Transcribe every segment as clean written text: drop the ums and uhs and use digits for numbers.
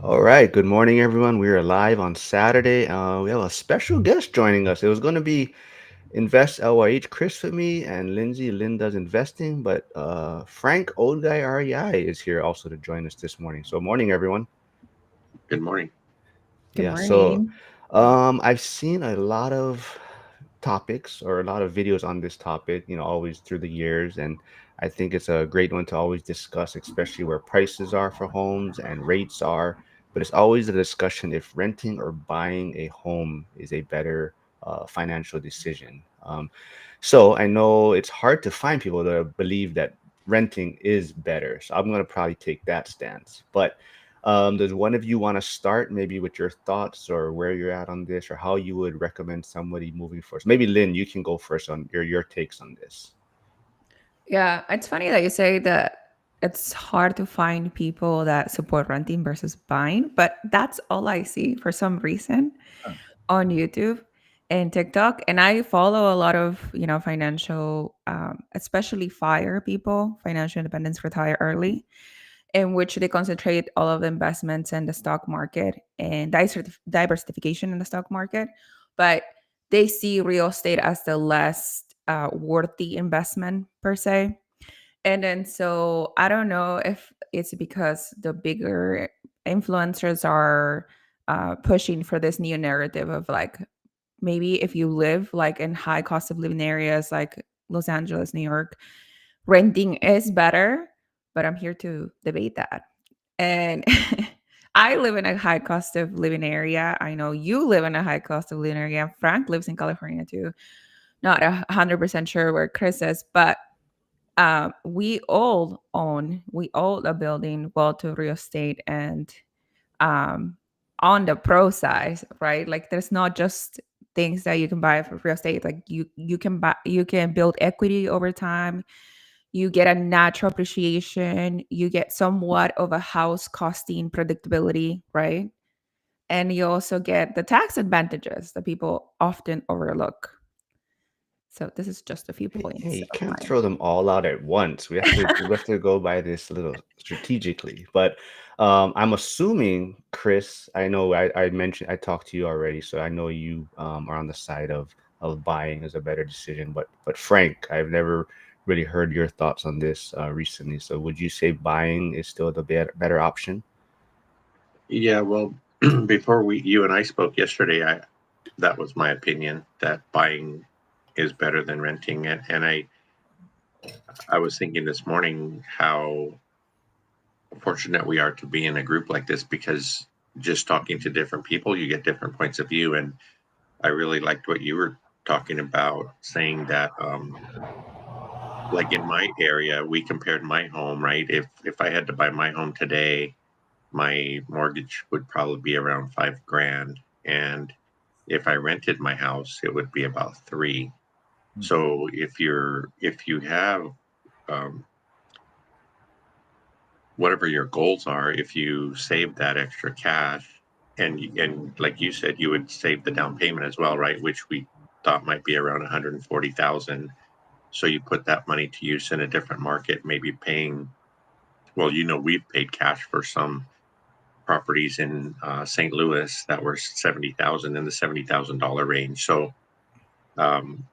All right. Good morning, everyone. We are live on Saturday. We have a special guest joining us. It was going to be Invest LYH, Chris with me, and Lindsay. Lynn does investing, but Frank, old guy REI, is here also to join us this morning. So, morning, everyone. Good morning. Good Yeah. So, morning. I've seen a lot of topics or a lot of videos on this topic, always through the years. And I think it's a great one to always discuss, especially where prices are for homes and rates are. But it's always a discussion if renting or buying a home is a better financial decision. So I know it's hard to find people that believe that renting is better. So I'm going to probably take that stance. But does one of you want to start maybe with your thoughts or where you're at on this or how you would recommend somebody moving first? Maybe Lynn, you can go first on your takes on this. Yeah, it's funny that you say that it's hard to find people that support renting versus buying, but that's all I see for some reason on YouTube and TikTok. And I follow a lot of, financial, especially FIRE people, financial independence retire early, in which they concentrate all of the investments in the stock market and diversification in the stock market. But they see real estate as the less worthy investment per se. And then so I don't know if it's because the bigger influencers are pushing for this new narrative of like maybe if you live like in high cost of living areas like Los Angeles, New York, renting is better. But I'm here to debate that. And I live in a high cost of living area. I know you live in a high cost of living area. Frank lives in California too. Not 100% sure where Chris is, but we all a building well to real estate and um on the pro side, right? Like there's not just things that you can buy for real estate. Like you can build equity over time. You get a natural appreciation. You get somewhat of a house costing predictability, right? And you also get the tax advantages that people often overlook. So this is just a few Hey, points you of can't mine. throw them all out at once. We have to go by this a little strategically. But I'm assuming, Chris, I know I talked to you already, so I know you are on the side of buying is a better decision. But Frank, I've never really heard your thoughts on this recently. So would you say buying is still the better option? Yeah, well, before you and I spoke yesterday, I that was my opinion that buying is better than renting it. And I was thinking this morning how fortunate we are to be in a group like this because just talking to different people, you get different points of view. And I really liked what you were talking about, saying that like in my area, we compared my home, right? If I had to buy my home today, my mortgage would probably be around 5 grand, and if I rented my house, it would be about three. So if you have um, whatever your goals are, if you save that extra cash, and like you said, you would save the down payment as well, right? Which we thought might be around 140,000. So you put that money to use in a different market, maybe paying. Well, we've paid cash for some properties in St. Louis that were 70,000 in the $70,000 range. So um,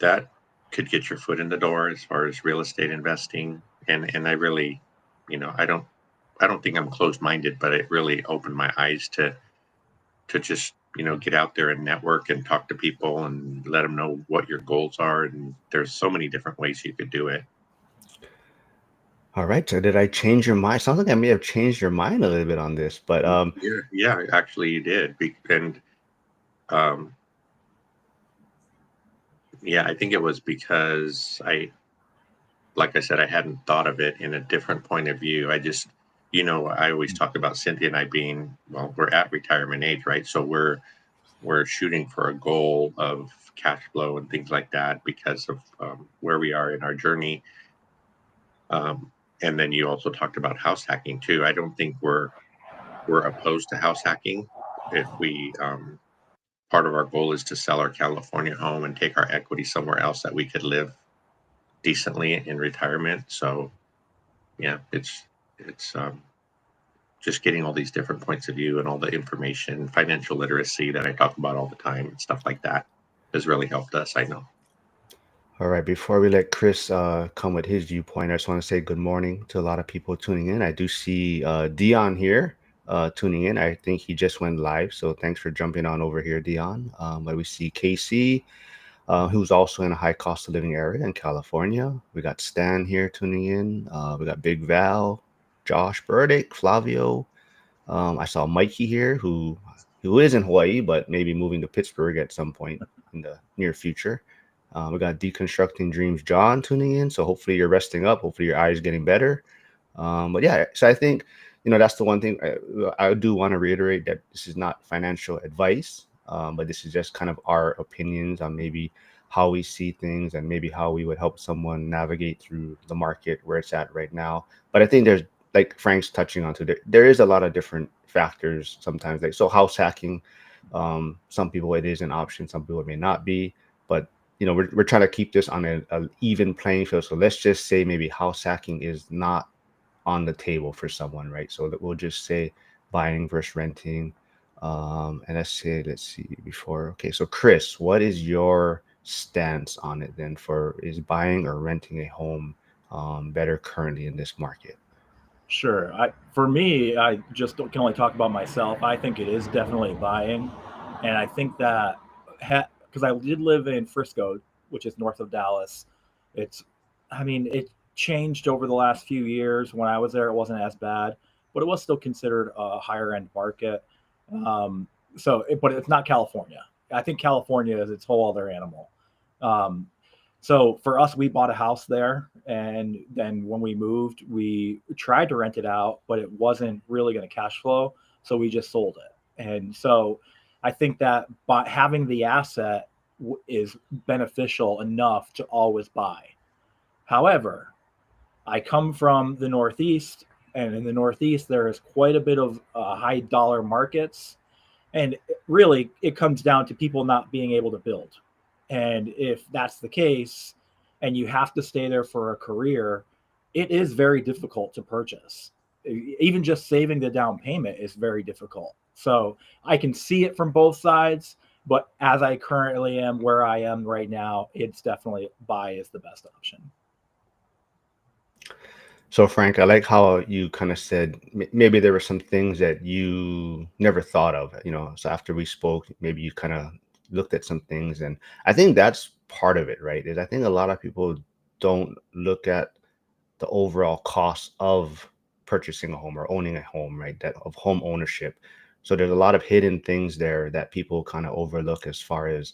that could get your foot in the door as far as real estate investing. And I really, I don't think I'm closed minded, but it really opened my eyes to just get out there and network and talk to people and let them know what your goals are. And there's so many different ways you could do it. All right. So did I change your mind? Sounds like I may have changed your mind a little bit on this, but Yeah, actually, you did. And um, yeah, I think it was because like I said, I hadn't thought of it in a different point of view. I always talk about Cynthia and I being, well, we're at retirement age, right? So we're shooting for a goal of cash flow and things like that because of where we are in our journey. Um, and then you also talked about house hacking too. I don't think we're opposed to house hacking. If we Part of our goal is to sell our California home and take our equity somewhere else that we could live decently in retirement. So yeah, it's just getting all these different points of view and all the information, financial literacy that I talk about all the time and stuff like that has really helped us. I know. All right, before we let Chris come with his viewpoint, I just want to say good morning to a lot of people tuning in. I do see Dion here tuning in. I think he just went live, so thanks for jumping on over here, Dion. But we see Casey, who's also in a high cost of living area in California. We got Stan here tuning in. We got Big Val, Josh Burdick, Flavio. I saw Mikey here, who is in Hawaii, but maybe moving to Pittsburgh at some point in the near future. We got Deconstructing Dreams John tuning in. So hopefully you're resting up. Hopefully your eyes getting better. But yeah, so I think, that's the one thing I do want to reiterate, that this is not financial advice, but this is just kind of our opinions on maybe how we see things and maybe how we would help someone navigate through the market where it's at right now. But I think there's, like Frank's touching on today, there is a lot of different factors sometimes. Like, so house hacking, some people it is an option, some people it may not be. But we're trying to keep this on a even playing field. So let's just say maybe house hacking is not on the table for someone, right? So that we'll just say buying versus renting. And let's see before. Okay, so Chris, what is your stance on it then? For is buying or renting a home better currently in this market? Sure. For me, I just can only talk about myself. I think it is definitely buying, and I think that because I did live in Frisco, which is north of Dallas. It's, I mean, it changed over the last few years. When I was there, it wasn't as bad, but it was still considered a higher end market. But it's not California. I think California is its whole other animal. Um, so for us, we bought a house there, and then when we moved, we tried to rent it out, but it wasn't really going to cash flow, so we just sold it. And so I think that by having the asset is beneficial enough to always buy. However, I come from the Northeast, and in the Northeast, there is quite a bit of high dollar markets. And really, it comes down to people not being able to build. And if that's the case, and you have to stay there for a career, it is very difficult to purchase. Even just saving the down payment is very difficult. So I can see it from both sides, but as I currently am where I am right now, it's definitely buy is the best option. So Frank, I like how you kind of said maybe there were some things that you never thought of, So after we spoke, maybe you kind of looked at some things, and I think that's part of it, right? Is I think a lot of people don't look at the overall cost of purchasing a home or owning a home, right? That of home ownership. So there's a lot of hidden things there that people kind of overlook as far as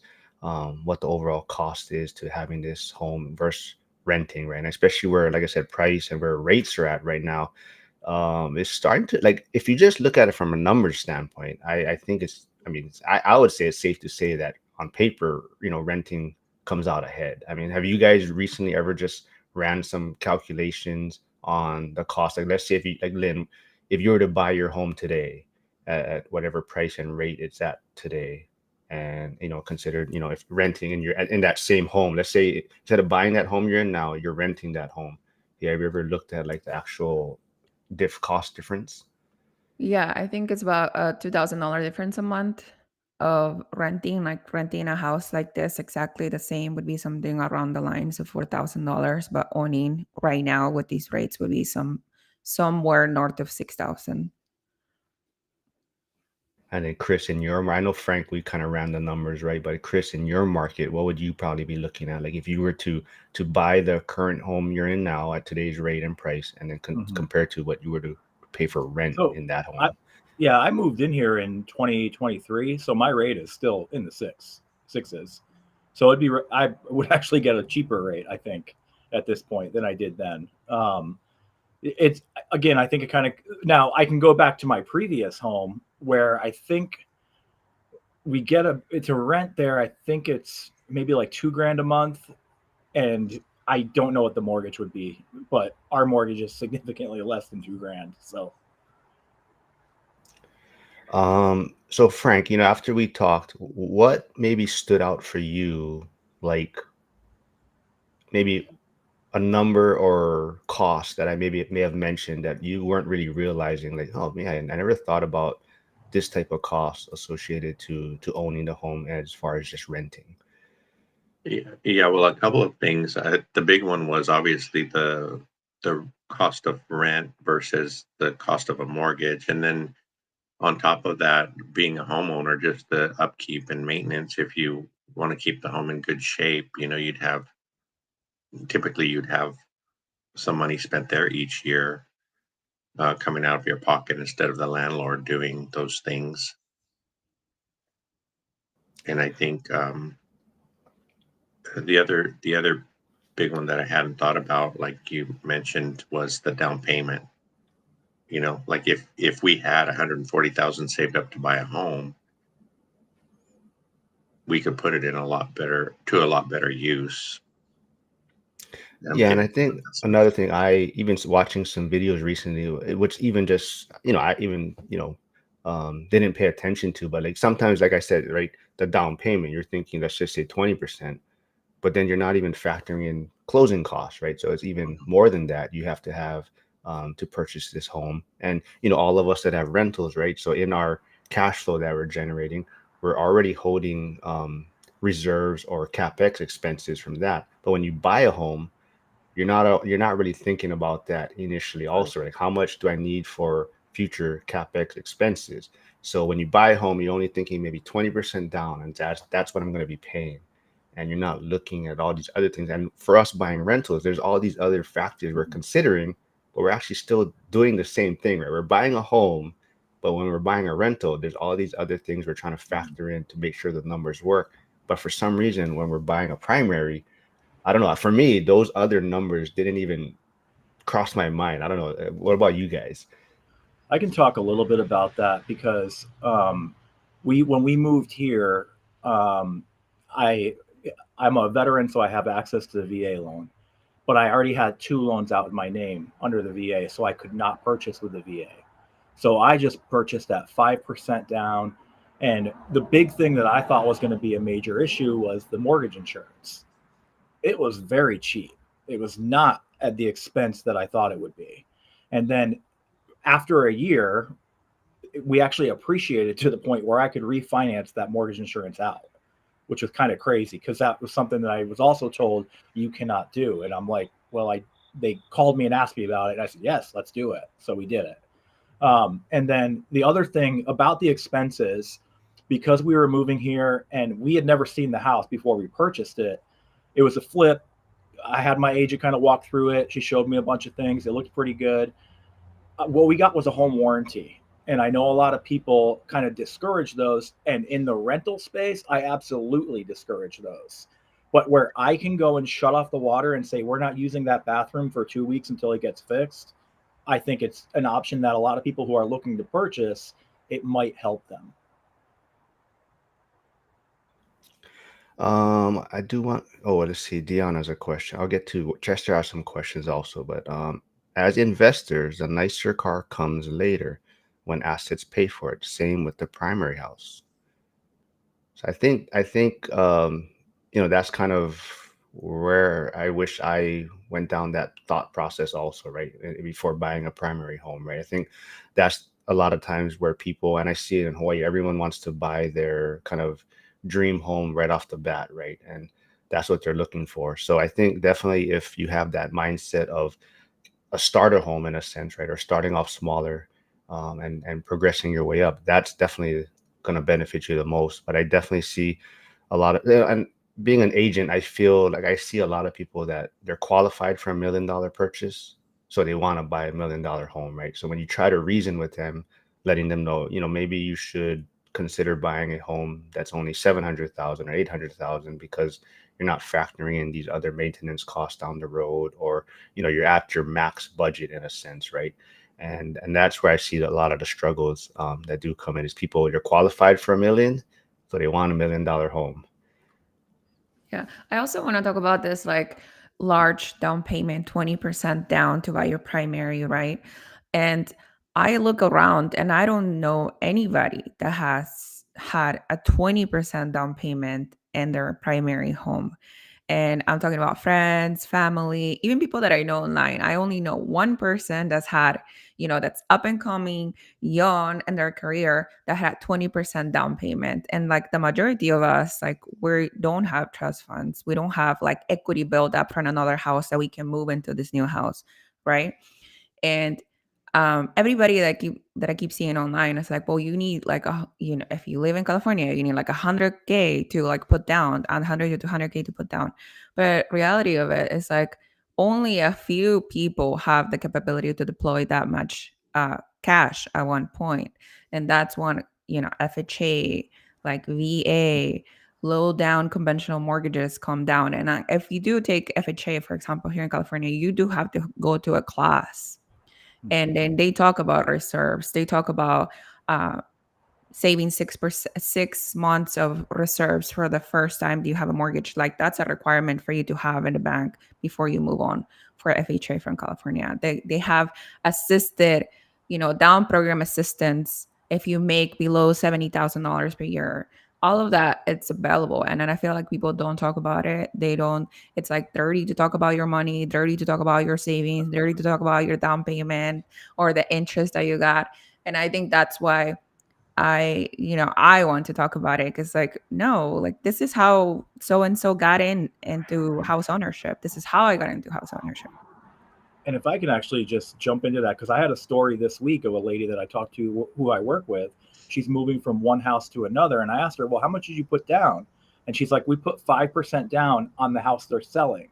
what the overall cost is to having this home versus renting, right? And especially where, like I said, price and where rates are at right now, it's starting to, like, if you just look at it from a numbers standpoint, I think I would say it's safe to say that on paper, renting comes out ahead. I mean, have you guys recently ever just ran some calculations on the cost? Like, let's say if you, like Lynn, if you were to buy your home today at whatever price and rate it's at today, and considered, if renting and you're in that same home, let's say instead of buying that home you're in now, you're renting that home. Yeah, have you ever looked at like the actual cost difference? Yeah, I think it's about a $2,000 difference a month of renting. Like renting a house like this, exactly the same, would be something around the lines of $4,000. But owning right now with these rates would be somewhere north of 6,000. And then Chris, I know Frank, we kind of ran the numbers, right? But Chris, in your market, what would you probably be looking at? Like if you were to buy the current home you're in now at today's rate and price, and then compared to what you were to pay for rent in that home. I moved in here in 2023, so my rate is still in the sixes. So I would actually get a cheaper rate, I think, at this point than I did then. It's, again, I think it kind of, now I can go back to my previous home where I think we get to rent there. I think it's maybe like $2,000 a month, and I don't know what the mortgage would be, but our mortgage is significantly less than $2,000. So Frank, after we talked, what maybe stood out for you, like maybe a number or cost that I maybe may have mentioned that you weren't really realizing, like, oh man, I never thought about this type of cost associated to owning the home as far as just renting. Yeah, well, a couple of things. The big one was obviously the cost of rent versus the cost of a mortgage, and then on top of that, being a homeowner, just the upkeep and maintenance. If you want to keep the home in good shape, you'd have some money spent there each year, coming out of your pocket instead of the landlord doing those things. And I think the other big one that I hadn't thought about, like you mentioned, was the down payment. Like if we had 140,000 saved up to buy a home, we could put it in a lot better use. Down Yeah, and I payment. think another thing, I even watching some videos recently, which even just I even didn't pay attention to, but like sometimes, like I said, right, the down payment, you're thinking let's just say 20%, but then you're not even factoring in closing costs, right? So it's even more than that you have to have to purchase this home. And all of us that have rentals, right? So in our cash flow that we're generating, we're already holding reserves or capex expenses from that. But when you buy a home, you're not really thinking about that initially. Right. Also, like how much do I need for future capex expenses? So when you buy a home, you're only thinking maybe 20% down, and that's what I'm going to be paying, and you're not looking at all these other things. And for us buying rentals, there's all these other factors we're considering, but we're actually still doing the same thing, right? We're buying a home, but when we're buying a rental, there's all these other things we're trying to factor in to make sure the numbers work. But for some reason, when we're buying a primary, I don't know. For me, those other numbers didn't even cross my mind. I don't know. What about you guys? I can talk a little bit about that because we when we moved here, um, I I'm a veteran, so I have access to the VA loan. But I already had two loans out in my name under the VA, so I could not purchase with the VA. So I just purchased at 5% down. And the big thing that I thought was going to be a major issue was the mortgage insurance. It was very cheap. It was not at the expense that I thought it would be. And then after a year, we actually appreciated to the point where I could refinance that mortgage insurance out, which was kind of crazy because that was something that I was also told you cannot do. And I'm like, well, they called me and asked me about it. And I said, yes, let's do it. So we did it. And then the other thing about the expenses, because we were moving here and we had never seen the house before we purchased it, it was a flip. I had my agent kind of walk through it. She showed me a bunch of things. It looked pretty good. What we got was a home warranty. And I know a lot of people kind of discourage those. And in the rental space, I absolutely discourage those. But where I can go and shut off the water and say, we're not using that bathroom for 2 weeks until it gets fixed, I think it's an option that a lot of people who are looking to purchase, it might help them. I do want. Oh, let's see. Dion has a question. I'll get to Chester has some questions also, but as investors, a nicer car comes later when assets pay for it. Same with the primary house. So I think that's kind of where I wish I went down that thought process also, right? Before buying a primary home, right? I think that's a lot of times where people, and I see it in Hawaii, everyone wants to buy their kind of dream home right off the bat, right? And that's what they're looking for. So I think definitely if you have that mindset of a starter home in a sense, right? Or starting off smaller, and progressing your way up, that's definitely going to benefit you the most. But I definitely see a lot of, and being an agent, I feel like I see a lot of people that they're qualified for $1 million purchase. So they want to buy $1 million home, right? So when you try to reason with them, letting them know, maybe you should consider buying a home that's only 700,000 or 800,000 because you're not factoring in these other maintenance costs down the road, or you're at your max budget in a sense, right? And that's where I see a lot of the struggles that do come in is people, you're qualified for a million, so they want $1 million home. Yeah. I also want to talk about this like large down payment, 20% down to buy your primary, right? And I look around and I don't know anybody that has had a 20% down payment in their primary home. And I'm talking about friends, family, even people that I know online. I only know one person that's had, that's up and coming, young in their career that had 20% down payment. And like the majority of us, like we don't have trust funds. We don't have like equity build up from another house that we can move into this new house. Right. And everybody that I keep seeing online is like, well, you need like if you live in California, you need like 100K to like put down, 100 to 200K to put down. But reality of it is like only a few people have the capability to deploy that much cash at one point, and that's one, FHA, like VA, low down conventional mortgages come down. And if you do take FHA, for example, here in California, you do have to go to a class, and then they talk about reserves. They talk about uh, saving 6 months of reserves for the first time you have a mortgage. Like that's a requirement for you to have in the bank before you move on for FHA from California. They have assisted, down program assistance if you make below $70,000 per year. All of that, it's available. And then I feel like people don't talk about it. They don't, it's like dirty to talk about your money, dirty to talk about your savings, dirty to talk about your down payment or the interest that you got. And I think that's why I want to talk about it, because like, no, like this is how so and so got into house ownership. This is how I got into house ownership. And if I can actually just jump into that, because I had a story this week of a lady that I talked to who I work with. She's moving from one house to another. And I asked her, well, how much did you put down? And she's like, we put 5% down on the house they're selling.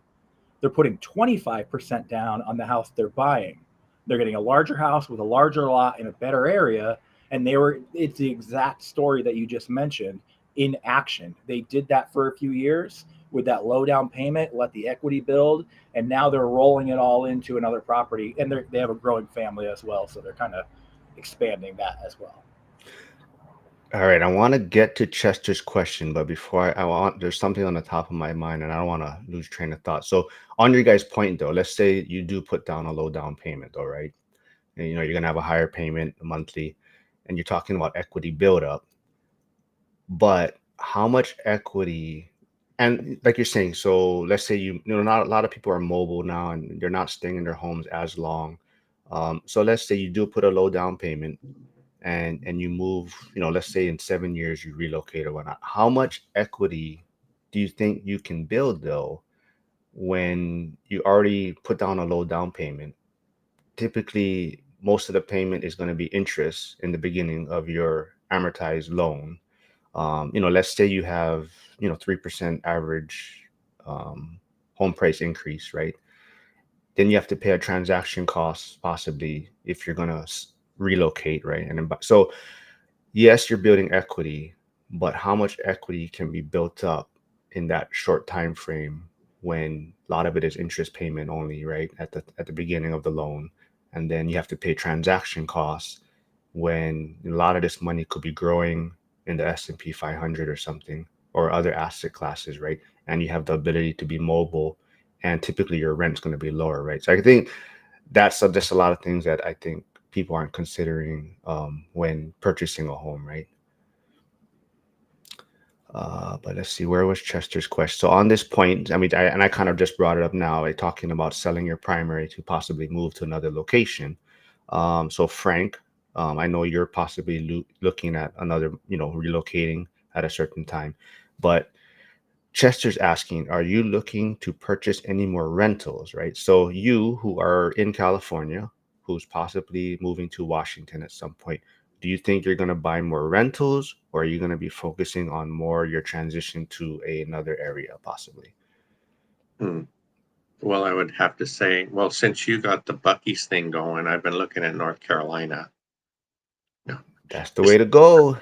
They're putting 25% down on the house they're buying. They're getting a larger house with a larger lot in a better area. And it's the exact story that you just mentioned in action. They did that for a few years with that low down payment, let the equity build, and now they're rolling it all into another property. And they have a growing family as well, so they're kind of expanding that as well. All right, I want to get to Chester's question, but before there's something on the top of my mind, and I don't want to lose train of thought. So, on your guys' point, though, let's say you do put down a low down payment, all right, and you're gonna have a higher payment monthly, and you're talking about equity buildup, but how much equity? And like you're saying, so let's say not a lot of people are mobile now, and they're not staying in their homes as long. So let's say you do put a low down payment and you move, let's say in 7 years you relocate or whatnot. How much equity do you think you can build though when you already put down a low down payment? Typically, most of the payment is going to be interest in the beginning of your amortized loan. Let's say you have, 3% average home price increase, right? Then you have to pay a transaction cost possibly if you're going to relocate, right? And then, so yes, you're building equity, but how much equity can be built up in that short time frame when a lot of it is interest payment only, right? At the beginning of the loan. And then you have to pay transaction costs when a lot of this money could be growing in the S&P 500 or something, or other asset classes, right? And you have the ability to be mobile, and typically your rent's going to be lower, right? So I think that's just a lot of things that I think people aren't considering when purchasing a home, right? But let's see, where was Chester's question? So on this point, I mean, I kind of just brought it up now, talking about selling your primary to possibly move to another location. So Frank, I know you're possibly looking at another, relocating at a certain time, but Chester's asking, are you looking to purchase any more rentals, right? So you who are in California, who's possibly moving to Washington at some point, do you think you're going to buy more rentals, or are you going to be focusing on more your transition to another area possibly? Well, I would have to say, well, since you got the Buc-ee's thing going, I've been looking at North Carolina. No, That's the way to go.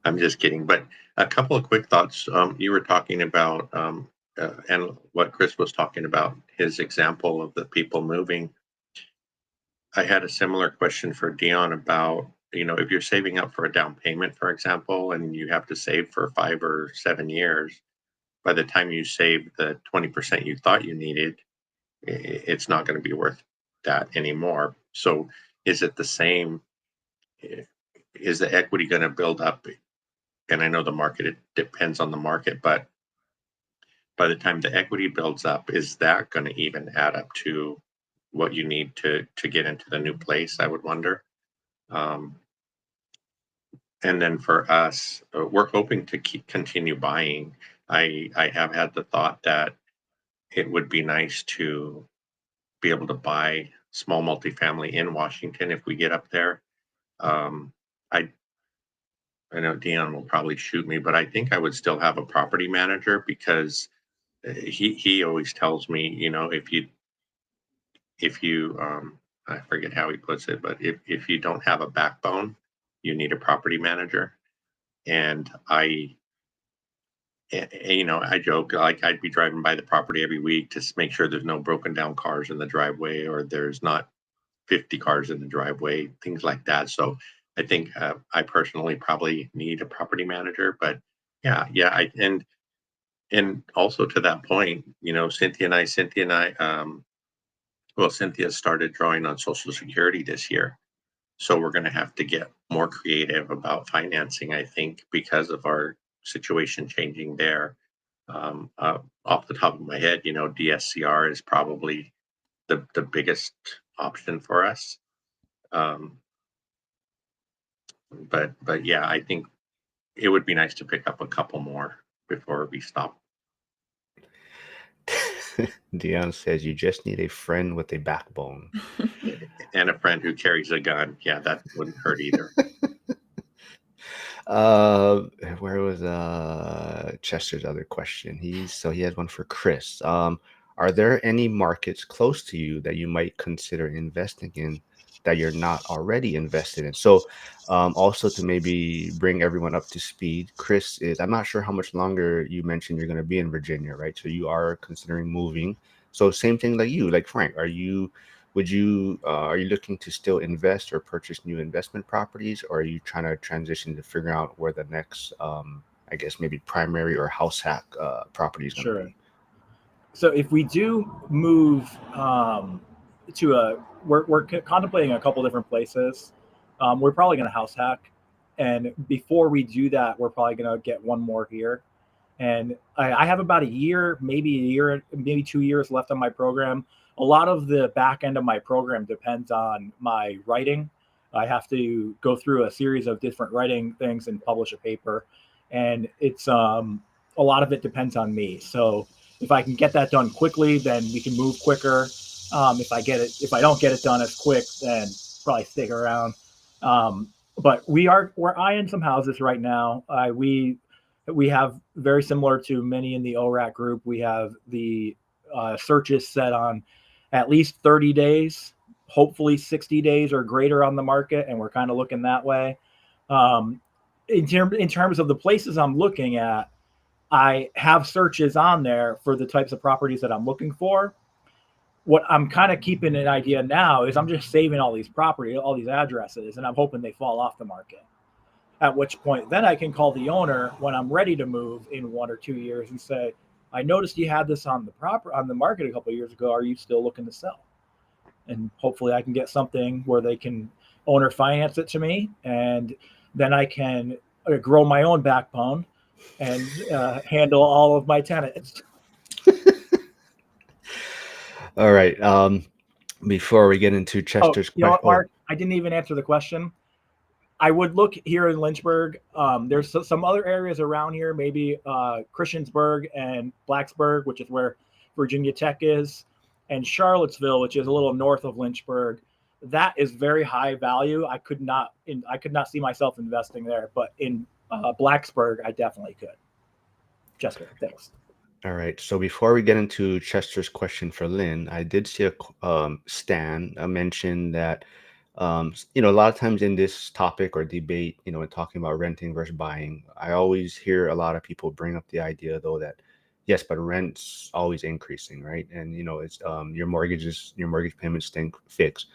I'm just kidding. But a couple of quick thoughts. You were talking about, and what Chris was talking about, his example of the people moving. I had a similar question for Dion about, if you're saving up for a down payment, for example, and you have to save for 5 or 7 years, by the time you save the 20% you thought you needed, it's not going to be worth that anymore. So is it the same? Is the equity going to build up? And I know the market, it depends on the market, but by the time the equity builds up, is that going to even add up to what you need to get into the new place? I would wonder. And then for us, we're hoping to continue buying. I have had the thought that it would be nice to be able to buy small multifamily in Washington if we get up there. Um, I I know Dion will probably shoot me, but I think I would still have a property manager because he always tells me, if you I forget how he puts it, but if you don't have a backbone, you need a property manager. And I joke like I'd be driving by the property every week to make sure there's no broken down cars in the driveway or there's not 50 cars in the driveway, things like that. So I think I personally probably need a property manager, but yeah. And also to that point, Cynthia and I, well, Cynthia started drawing on Social Security this year. So we're going to have to get more creative about financing, I think, because of our situation changing there. Off the top of my head, DSCR is probably the biggest option for us. Um, but yeah, I think it would be nice to pick up a couple more before we stop. Dion says you just need a friend with a backbone. And a friend who carries a gun. Yeah, that wouldn't hurt either. Where was Chester's other question? He has one for Chris. Are there any markets close to you that you might consider investing in that you're not already invested in? So, also to maybe bring everyone up to speed, Chris I'm not sure how much longer you mentioned you're going to be in Virginia, right? So you are considering moving. So same thing like you, like Frank, are you looking to still invest or purchase new investment properties, or are you trying to transition to figure out where the next, I guess maybe primary or house hack property is going to Sure. be? So if we do move we're contemplating a couple different places. We're probably going to house hack, and before we do that, we're probably going to get one more here. And I have about a year, maybe 2 years left on my program. A lot of the back end of my program depends on my writing. I have to go through a series of different writing things and publish a paper, and it's a lot of it depends on me. So if I can get that done quickly, then we can move quicker. If I don't get it done as quick, then probably stick around. But we're eyeing some houses right now. We have, very similar to many in the ORAC group, we have the searches set on at least 30 days, hopefully 60 days or greater on the market, and we're kind of looking that way. In terms of the places I'm looking at, I have searches on there for the types of properties that I'm looking for. What I'm kind of keeping an idea now is I'm just saving all these addresses, and I'm hoping they fall off the market. At which point, then I can call the owner when I'm ready to move in 1 or 2 years and say, I noticed you had this on the market a couple of years ago. Are you still looking to sell? And hopefully I can get something where they can owner finance it to me, and then I can grow my own backbone and handle all of my tenants. All right. Before we get into Chester's question, Mark, I didn't even answer the question. I would look here in Lynchburg. There's some other areas around here, maybe Christiansburg and Blacksburg, which is where Virginia Tech is, and Charlottesville, which is a little north of Lynchburg. That is very high value. I could not see myself investing there, but in Blacksburg, I definitely could. Chester, thanks. all right. So before we get into Chester's question for Lynn, I did see Stan mention that a lot of times in this topic or debate, when talking about renting versus buying, I always hear a lot of people bring up the idea though that yes, but rent's always increasing, right? And it's your mortgage payments staying fixed.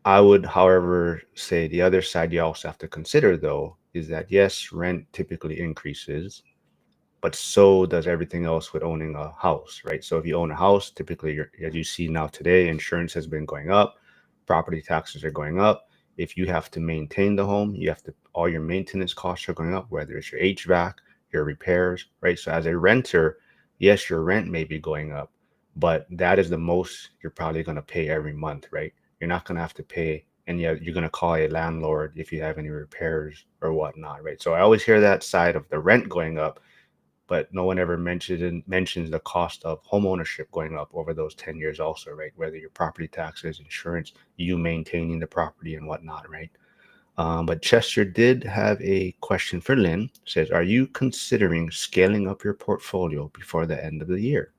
I would, however, say the other side you also have to consider though is that yes, rent typically increases, but so does everything else with owning a house, right? So if you own a house, typically, as you see now today, insurance has been going up, property taxes are going up. If you have to maintain the home, all your maintenance costs are going up, whether it's your HVAC, your repairs, right? So as a renter, yes, your rent may be going up, but that is the most you're probably going to pay every month, right? You're not going to have to pay, and yet you're going to call a landlord if you have any repairs or whatnot, right? So I always hear that side of the rent going up, but no one ever mentions the cost of home ownership going up over those 10 years also, right? Whether your property taxes, insurance, you maintaining the property and whatnot, right? But Chester did have a question for Lynn. Says, are you considering scaling up your portfolio before the end of the year?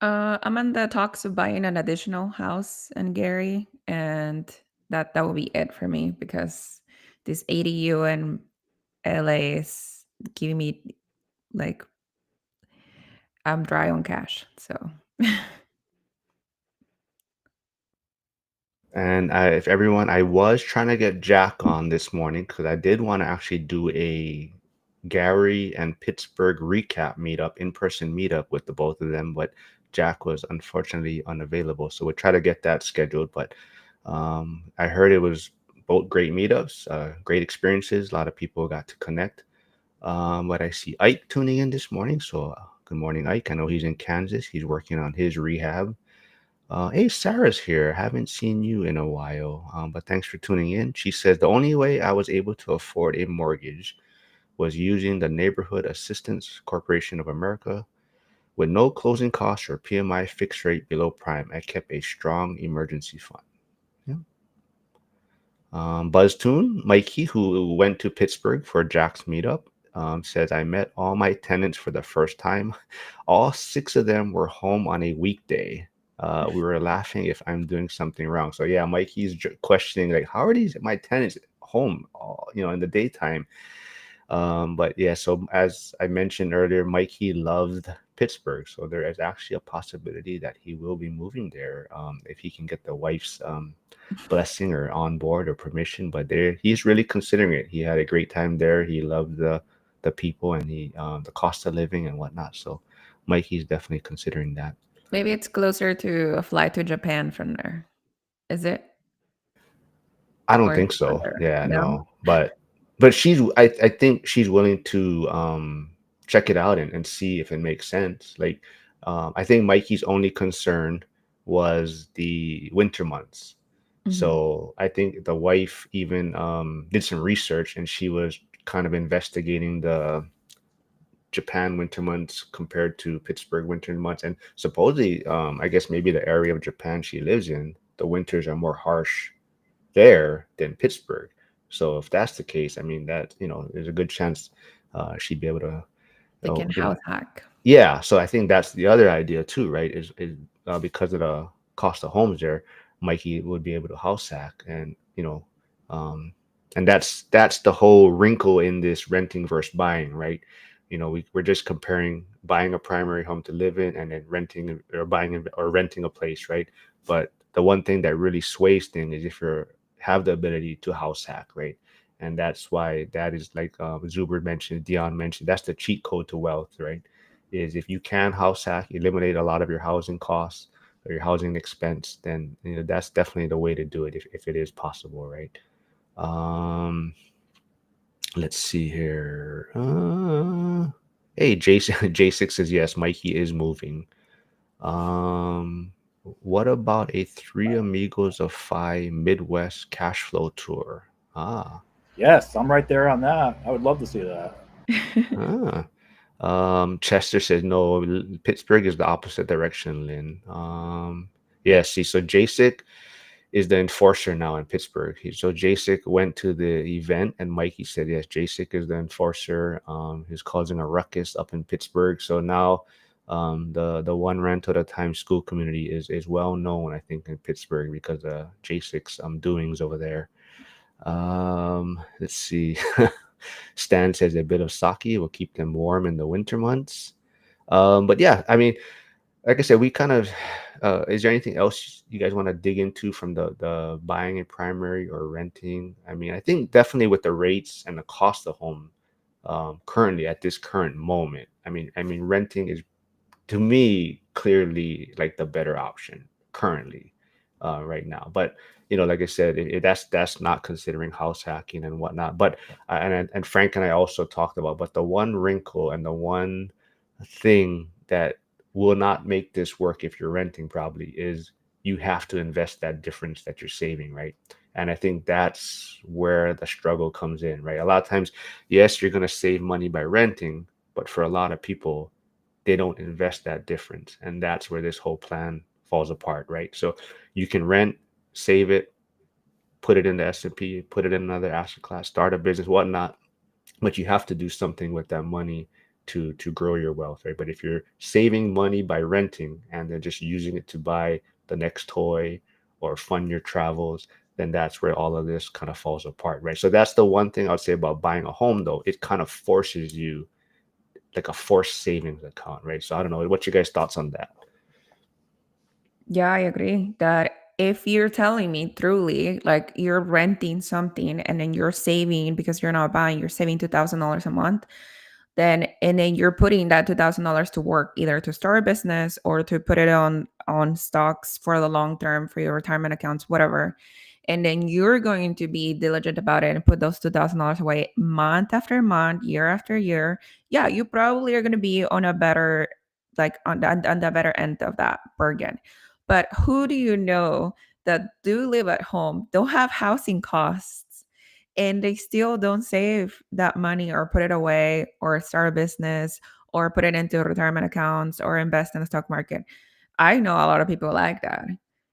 I'm in the talks of buying an additional house in Gary, and that will be it for me because this ADU in LA is giving me like I'm dry on cash. So And if everyone, I was trying to get Jack on this morning because I did want to actually do a Gary and Pittsburgh recap meetup, in-person meetup with the both of them, but Jack was unfortunately unavailable. So we'll try to get that scheduled. But I heard it was both great meetups, great experiences. A lot of people got to connect. But I see Ike tuning in this morning. So good morning, Ike. I know he's in Kansas. He's working on his rehab. Hey, Sarah's here. Haven't seen you in a while, but thanks for tuning in. She says the only way I was able to afford a mortgage was using the Neighborhood Assistance Corporation of America. With no closing costs or PMI fixed rate below prime, I kept a strong emergency fund. Yeah. BuzzTune, Mikey, who went to Pittsburgh for Jack's meetup, says, I met all my tenants for the first time. All six of them were home on a weekday. We were laughing if I'm doing something wrong. So yeah, Mikey's questioning like, how are these my tenants home, in the daytime? But yeah, so as I mentioned earlier, Mikey loved Pittsburgh, so there is actually a possibility that he will be moving there if he can get the wife's blessing or on board or permission. But there, he's really considering it. He had a great time there. He loved the people and the cost of living and whatnot. So Mikey's definitely considering that. maybe it's closer to a flight to Japan from there. Is it? I don't Or is think it so. further? Yeah, No? no. But I think she's willing to check it out and see if it makes sense. Like I think Mikey's only concern was the winter months. Mhm. So I think the wife even did some research and she was kind of investigating the Japan winter months compared to Pittsburgh winter months. And supposedly, I guess maybe the area of Japan she lives in, the winters are more harsh there than Pittsburgh. So if that's the case, I mean that there's a good chance she'd be able to, They can you know, house hack. yeah. So I think that's the other idea too, right? Is because of the cost of homes there, Mikey would be able to house hack, and um, and that's the whole wrinkle in this renting versus buying, right? We're just comparing buying a primary home to live in and then renting or or renting a place, right? But the one thing that really sways things is if you have the ability to house hack, right? And that's why that is like Zuber mentioned, Dion mentioned, that's the cheat code to wealth, right? Is if you can house hack, eliminate a lot of your housing costs or your housing expense, then that's definitely the way to do it if it is possible, right? Um, let's see here. Hey, Jason, J6 says yes, Mikey is moving. Um, what about a Three Amigos of Phi Midwest cash flow tour? Ah, Yes, I'm right there on that. I would love to see that. ah. Chester says no. Pittsburgh is the opposite direction, Lynn. Yeah. See, so Jacek is the enforcer now in Pittsburgh. So Jacek went to the event, and Mikey said yes. Jacek is the enforcer. He's causing a ruckus up in Pittsburgh. So now, the one rent at a time school community is well known, I think, in Pittsburgh because of Jacek's doings over there. Let's see. Stan says a bit of sake will keep them warm in the winter months. But yeah, I mean, like I said, we kind of is there anything else you guys want to dig into from the buying a primary or renting? I mean, I think definitely with the rates and the cost of home currently at this current moment, I mean renting is to me clearly like the better option currently right now. But like I said, that's not considering house hacking and whatnot. But and Frank and I also talked about, but the one wrinkle and the one thing that will not make this work if you're renting probably is you have to invest that difference that you're saving, right? And I think that's where the struggle comes in, right? A lot of times, yes, you're going to save money by renting, but for a lot of people, they don't invest that difference. And that's where this whole plan falls apart, right? So you can rent, save it, put it in the S&P, put it in another asset class, start a business, whatnot, but you have to do something with that money to grow your wealth, right? But if you're saving money by renting and then just using it to buy the next toy or fund your travels, then that's where all of this kind of falls apart, right? So that's the one thing I would say about buying a home, though. It kind of forces you like a forced savings account, right? So I don't know. What's your guys' thoughts on that? Yeah, I agree that if you're telling me truly, like you're renting something and then you're saving because you're not buying, you're saving $2,000 a month, then and then you're putting that $2,000 to work either to start a business or to put it on stocks for the long term for your retirement accounts, whatever. And then you're going to be diligent about it and put those $2,000 away month after month, year after year. Yeah, you probably are going to be on a better, like on the better end of that bargain. But who do you know that do live at home, don't have housing costs, and they still don't save that money or put it away or start a business or put it into retirement accounts or invest in the stock market? I know a lot of people like that.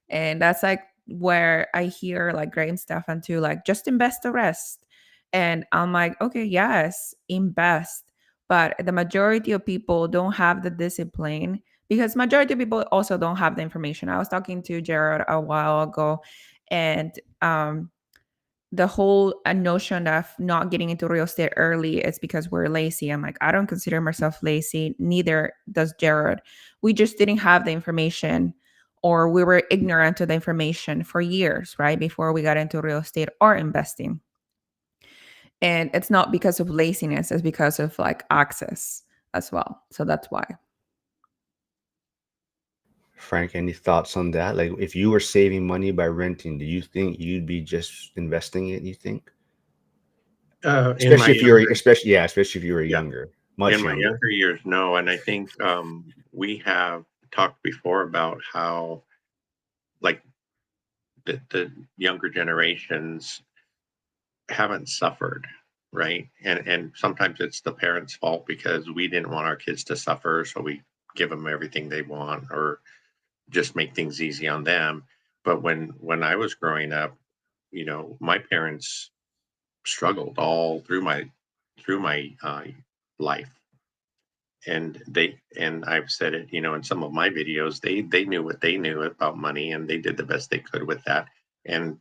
And that's like where I hear like Graham and Stefan too, like just invest the rest. And I'm like, okay, yes, invest. But the majority of people don't have the discipline because majority of people also don't have the information. I was talking to Jared a while ago, and the whole notion of not getting into real estate early is because we're lazy. I'm like, I don't consider myself lazy, neither does Jared. We just didn't have the information, or we were ignorant of the information for years, right? Before we got into real estate or investing. And it's not because of laziness, it's because of like access as well. So that's why. Frank, any thoughts on that? Like, if you were saving money by renting, do you think you'd be just investing it? You think, In my younger, especially if you were yeah, younger, in much my younger. younger years, no. And I think we have talked before about how like the younger generations haven't suffered, right? And sometimes it's the parents' fault because we didn't want our kids to suffer, so we give them everything they want or just make things easy on them. But when I was growing up, my parents struggled all through my life, and I've said it, in some of my videos, they knew what they knew about money, and they did the best they could with that. And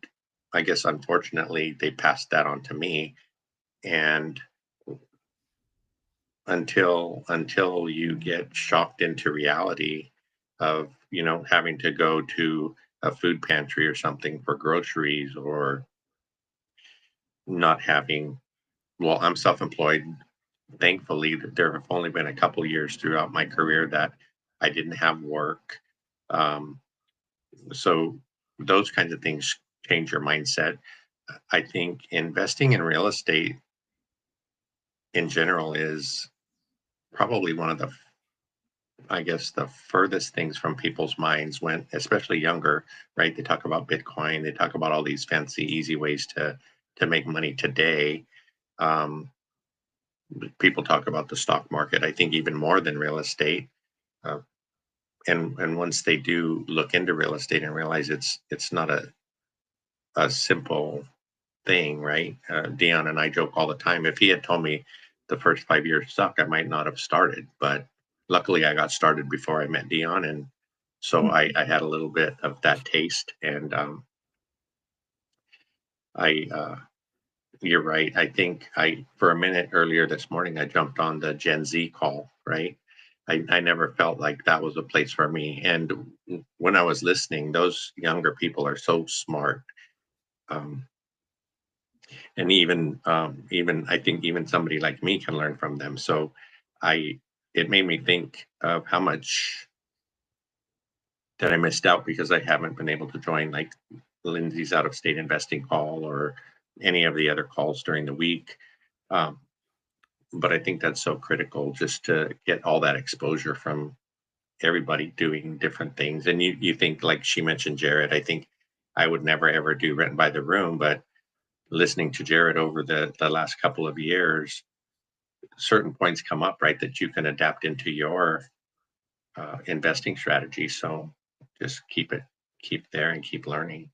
I guess unfortunately they passed that on to me. And until you get shocked into reality of having to go to a food pantry or something for groceries, or not having, well, I'm self-employed. Thankfully, there have only been a couple years throughout my career that I didn't have work. um, so those kinds of things change your mindset. I think investing in real estate in general is probably one of the, I guess, the furthest things from people's minds, when, especially younger, right? They talk about Bitcoin, they talk about all these fancy, easy ways to make money today. Um, People talk about the stock market, I think, even more than real estate. Uh, and once they do look into real estate and realize it's not a simple thing, right? Dion and I joke all the time. If he had told me the first 5 years suck, I might not have started. But luckily, I got started before I met Dion, and so I had a little bit of that taste. And I, you're right. I think for a minute earlier this morning, I jumped on the Gen Z call, right? I never felt like that was a place for me. And when I was listening, those younger people are so smart. Um, and even I think even somebody like me can learn from them. So I it made me think of how much that I missed out because I haven't been able to join like Lindsay's out of state investing call or any of the other calls during the week. Um, but I think that's so critical just to get all that exposure from everybody doing different things. And you think, like she mentioned, Jared, I think I would never ever do rent by the room, but listening to Jared over the last couple of years, certain points come up, right, that you can adapt into your investing strategy. So just keep there and keep learning.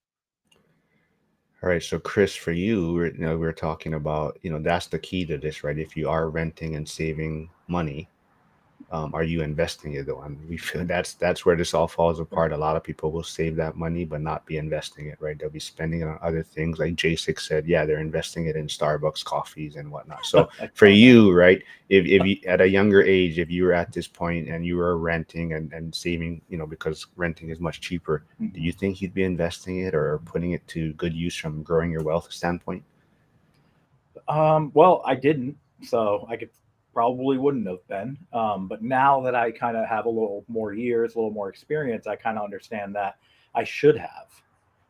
All right, so Chris, for you, we're talking about, that's the key to this, right? If you are renting and saving money, are you investing it though? And we feel that's where this all falls apart. A lot of people will save that money but not be investing it, right? They'll be spending it on other things. Like J6 said, yeah, they're investing it in Starbucks coffees and whatnot. So for you, right, if you at a younger age, if you were at this point and you were renting and saving, because renting is much cheaper, do you think you'd be investing it or putting it to good use from growing your wealth standpoint? Well, I didn't, so I could probably wouldn't have been. But now that I kind of have a little more years, a little more experience, I kind of understand that I should have.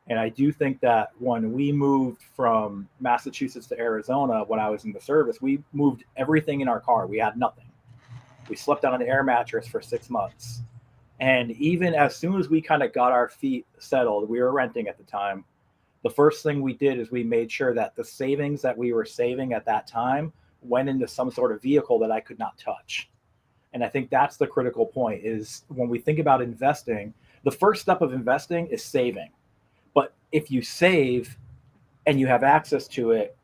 And I do think that when we moved from Massachusetts to Arizona, when I was in the service, we moved everything in our car. We had nothing. We slept on an air mattress for 6 months. And even as soon as we kind of got our feet settled, we were renting at the time. The first thing we did is we made sure that the savings that we were saving at that time went into some sort of vehicle that I could not touch. And I think that's the critical point is when we think about investing, the first step of investing is saving. But if you save and you have access to it,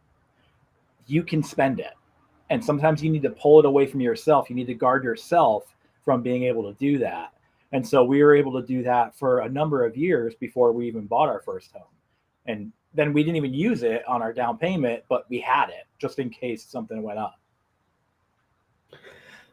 you can spend it. And sometimes you need to pull it away from yourself. You need to guard yourself from being able to do that. And so we were able to do that for a number of years before we even bought our first home. And then we didn't even use it on our down payment, but we had it just in case something went up.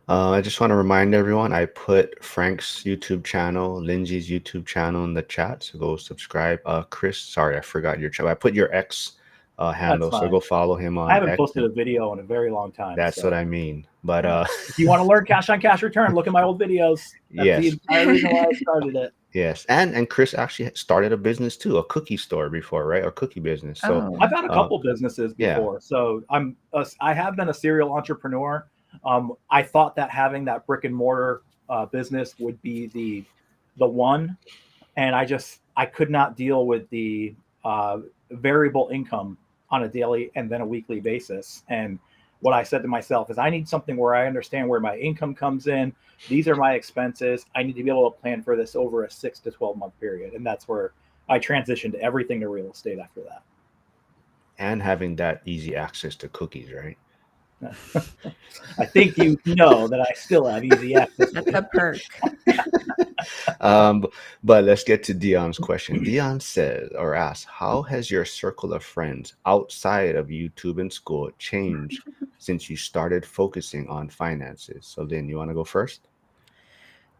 I just want to remind everyone, I put Frank's YouTube channel, Lindsay's YouTube channel in the chat, so go subscribe. Chris, sorry, I forgot your channel. I put your X handle, so go follow him on I haven't X. posted a video in a very long time. That's what I mean. But if you want to learn cash on cash return, look at my old videos. That's yes, the entire reason why I started it. Yes, and Chris actually started a business too, a cookie store before, right? Or cookie business. So I've had a couple businesses before. Yeah. So I have been a serial entrepreneur. I thought that having that brick and mortar business would be the one, and I could not deal with the variable income on a daily and then a weekly basis. And what I said to myself is I need something where I understand where my income comes in. These are my expenses. I need to be able to plan for this over a 6 to 12 month period. And that's where I transitioned everything to real estate after that. And having that easy access to cookies, right? I think you know that I still have easy access. That's a perk. But let's get to Dion's question. Dion says or asks, how has your circle of friends outside of YouTube and school changed since you started focusing on finances? So Lynn, you want to go first?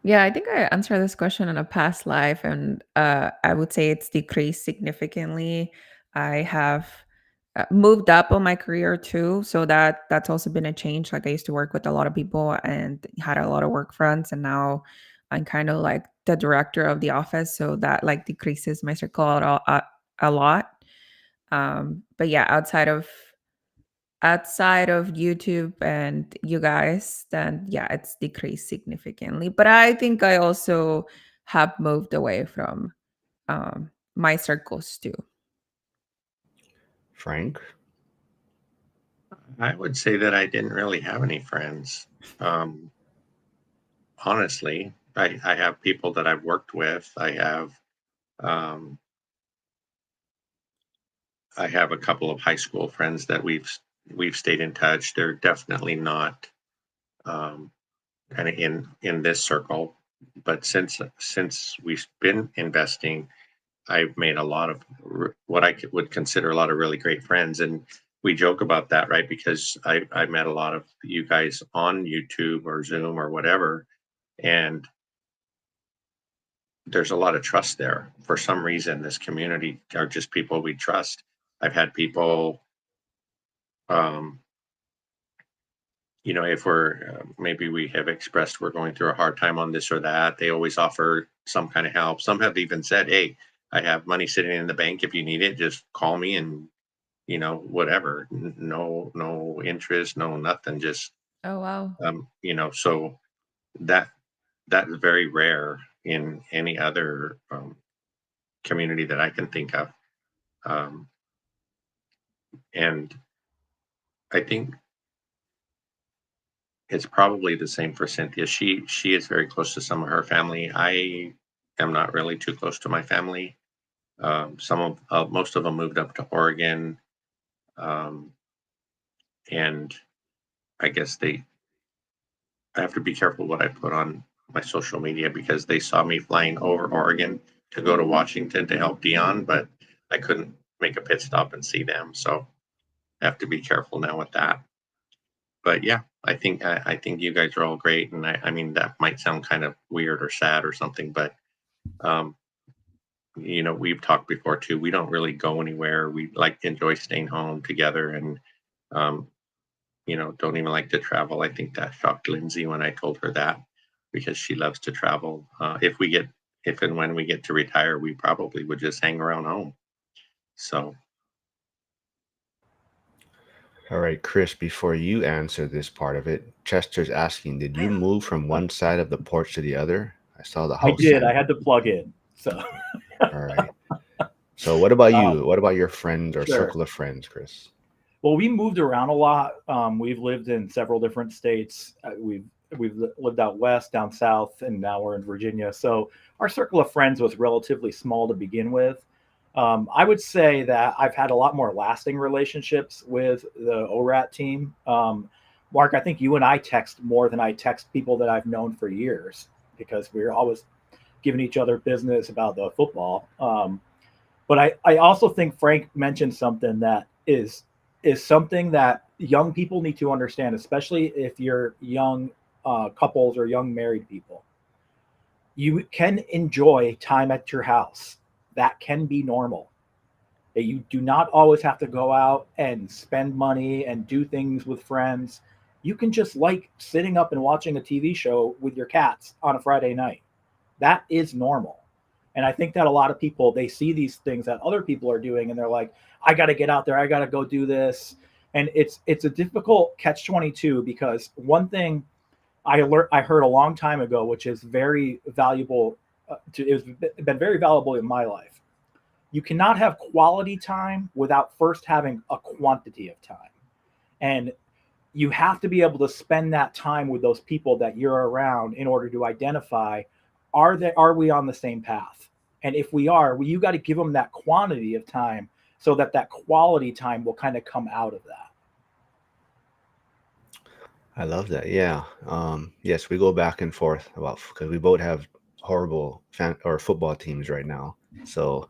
Yeah, I think I answered this question in a past life, and I would say it's decreased significantly. I have moved up on my career too, so that's also been a change. Like I used to work with a lot of people and had a lot of work friends, and now I'm kind of like the director of the office, so that like decreases my circle a lot. But yeah, outside of YouTube and you guys, then yeah, it's decreased significantly. But I think I also have moved away from my circles too. Frank? I would say that I didn't really have any friends. Honestly, I have people that I've worked with. I have a couple of high school friends that we've stayed in touch. They're definitely not kind of in this circle, but since we've been investing, I've made a lot of what I would consider a lot of really great friends. And we joke about that, right? Because I met a lot of you guys on YouTube or Zoom or whatever, and there's a lot of trust there. For some reason, this community are just people we trust. I've had people, if we're maybe we have expressed we're going through a hard time on this or that, they always offer some kind of help. Some have even said, hey, I have money sitting in the bank. If you need it, just call me and, whatever. No interest, no nothing. Just Oh wow. So that that's very rare in any other community that I can think of. Um, and I think it's probably the same for Cynthia. She is very close to some of her family. I am not really too close to my family. Some of Most of them moved up to Oregon, um, and I guess I have to be careful what I put on my social media because they saw me flying over Oregon to go to Washington to help Dion, but I couldn't make a pit stop and see them, so I have to be careful now with that. But yeah, I think you guys are all great, and I mean that might sound kind of weird or sad or something, but um, we've talked before too. We don't really go anywhere. We like enjoy staying home together, and um, don't even like to travel. I think that shocked Lindsay when I told her that because she loves to travel. If and when we get to retire, we probably would just hang around home. So, All right, Chris, before you answer this part of it, Chester's asking, did you move from one side of the porch to the other? I saw the I house did. sign. I had to plug in. So, All right. So what about um, you? What about your friends or sure. circle of friends, Chris? Well, we moved around a lot. We've lived in several different states. We've lived out west, down south, and now we're in Virginia. So our circle of friends was relatively small to begin with. I would say that I've had a lot more lasting relationships with the ORAT team. Mark, I think you and I text more than I text people that I've known for years because we're always giving each other business about the football. But I also think Frank mentioned something that is something that young people need to understand, especially if you're young couples or young married people. You can enjoy time at your house. That can be normal. You do not always have to go out and spend money and do things with friends. You can just like sitting up and watching a TV show with your cats on a Friday night. That is normal. And I think that a lot of people they see these things that other people are doing and they're like, I got to get out there, I got to go do this. And it's a difficult catch 22 because one thing I heard a long time ago, which is very valuable, it's been very valuable in my life. You cannot have quality time without first having a quantity of time. And you have to be able to spend that time with those people that you're around in order to identify are we on the same path? And if we are, you got to give them that quantity of time so that that quality time will kind of come out of that. I love that. Yeah. Yes, we go back and forth about because we both have horrible fan or football teams right now. So,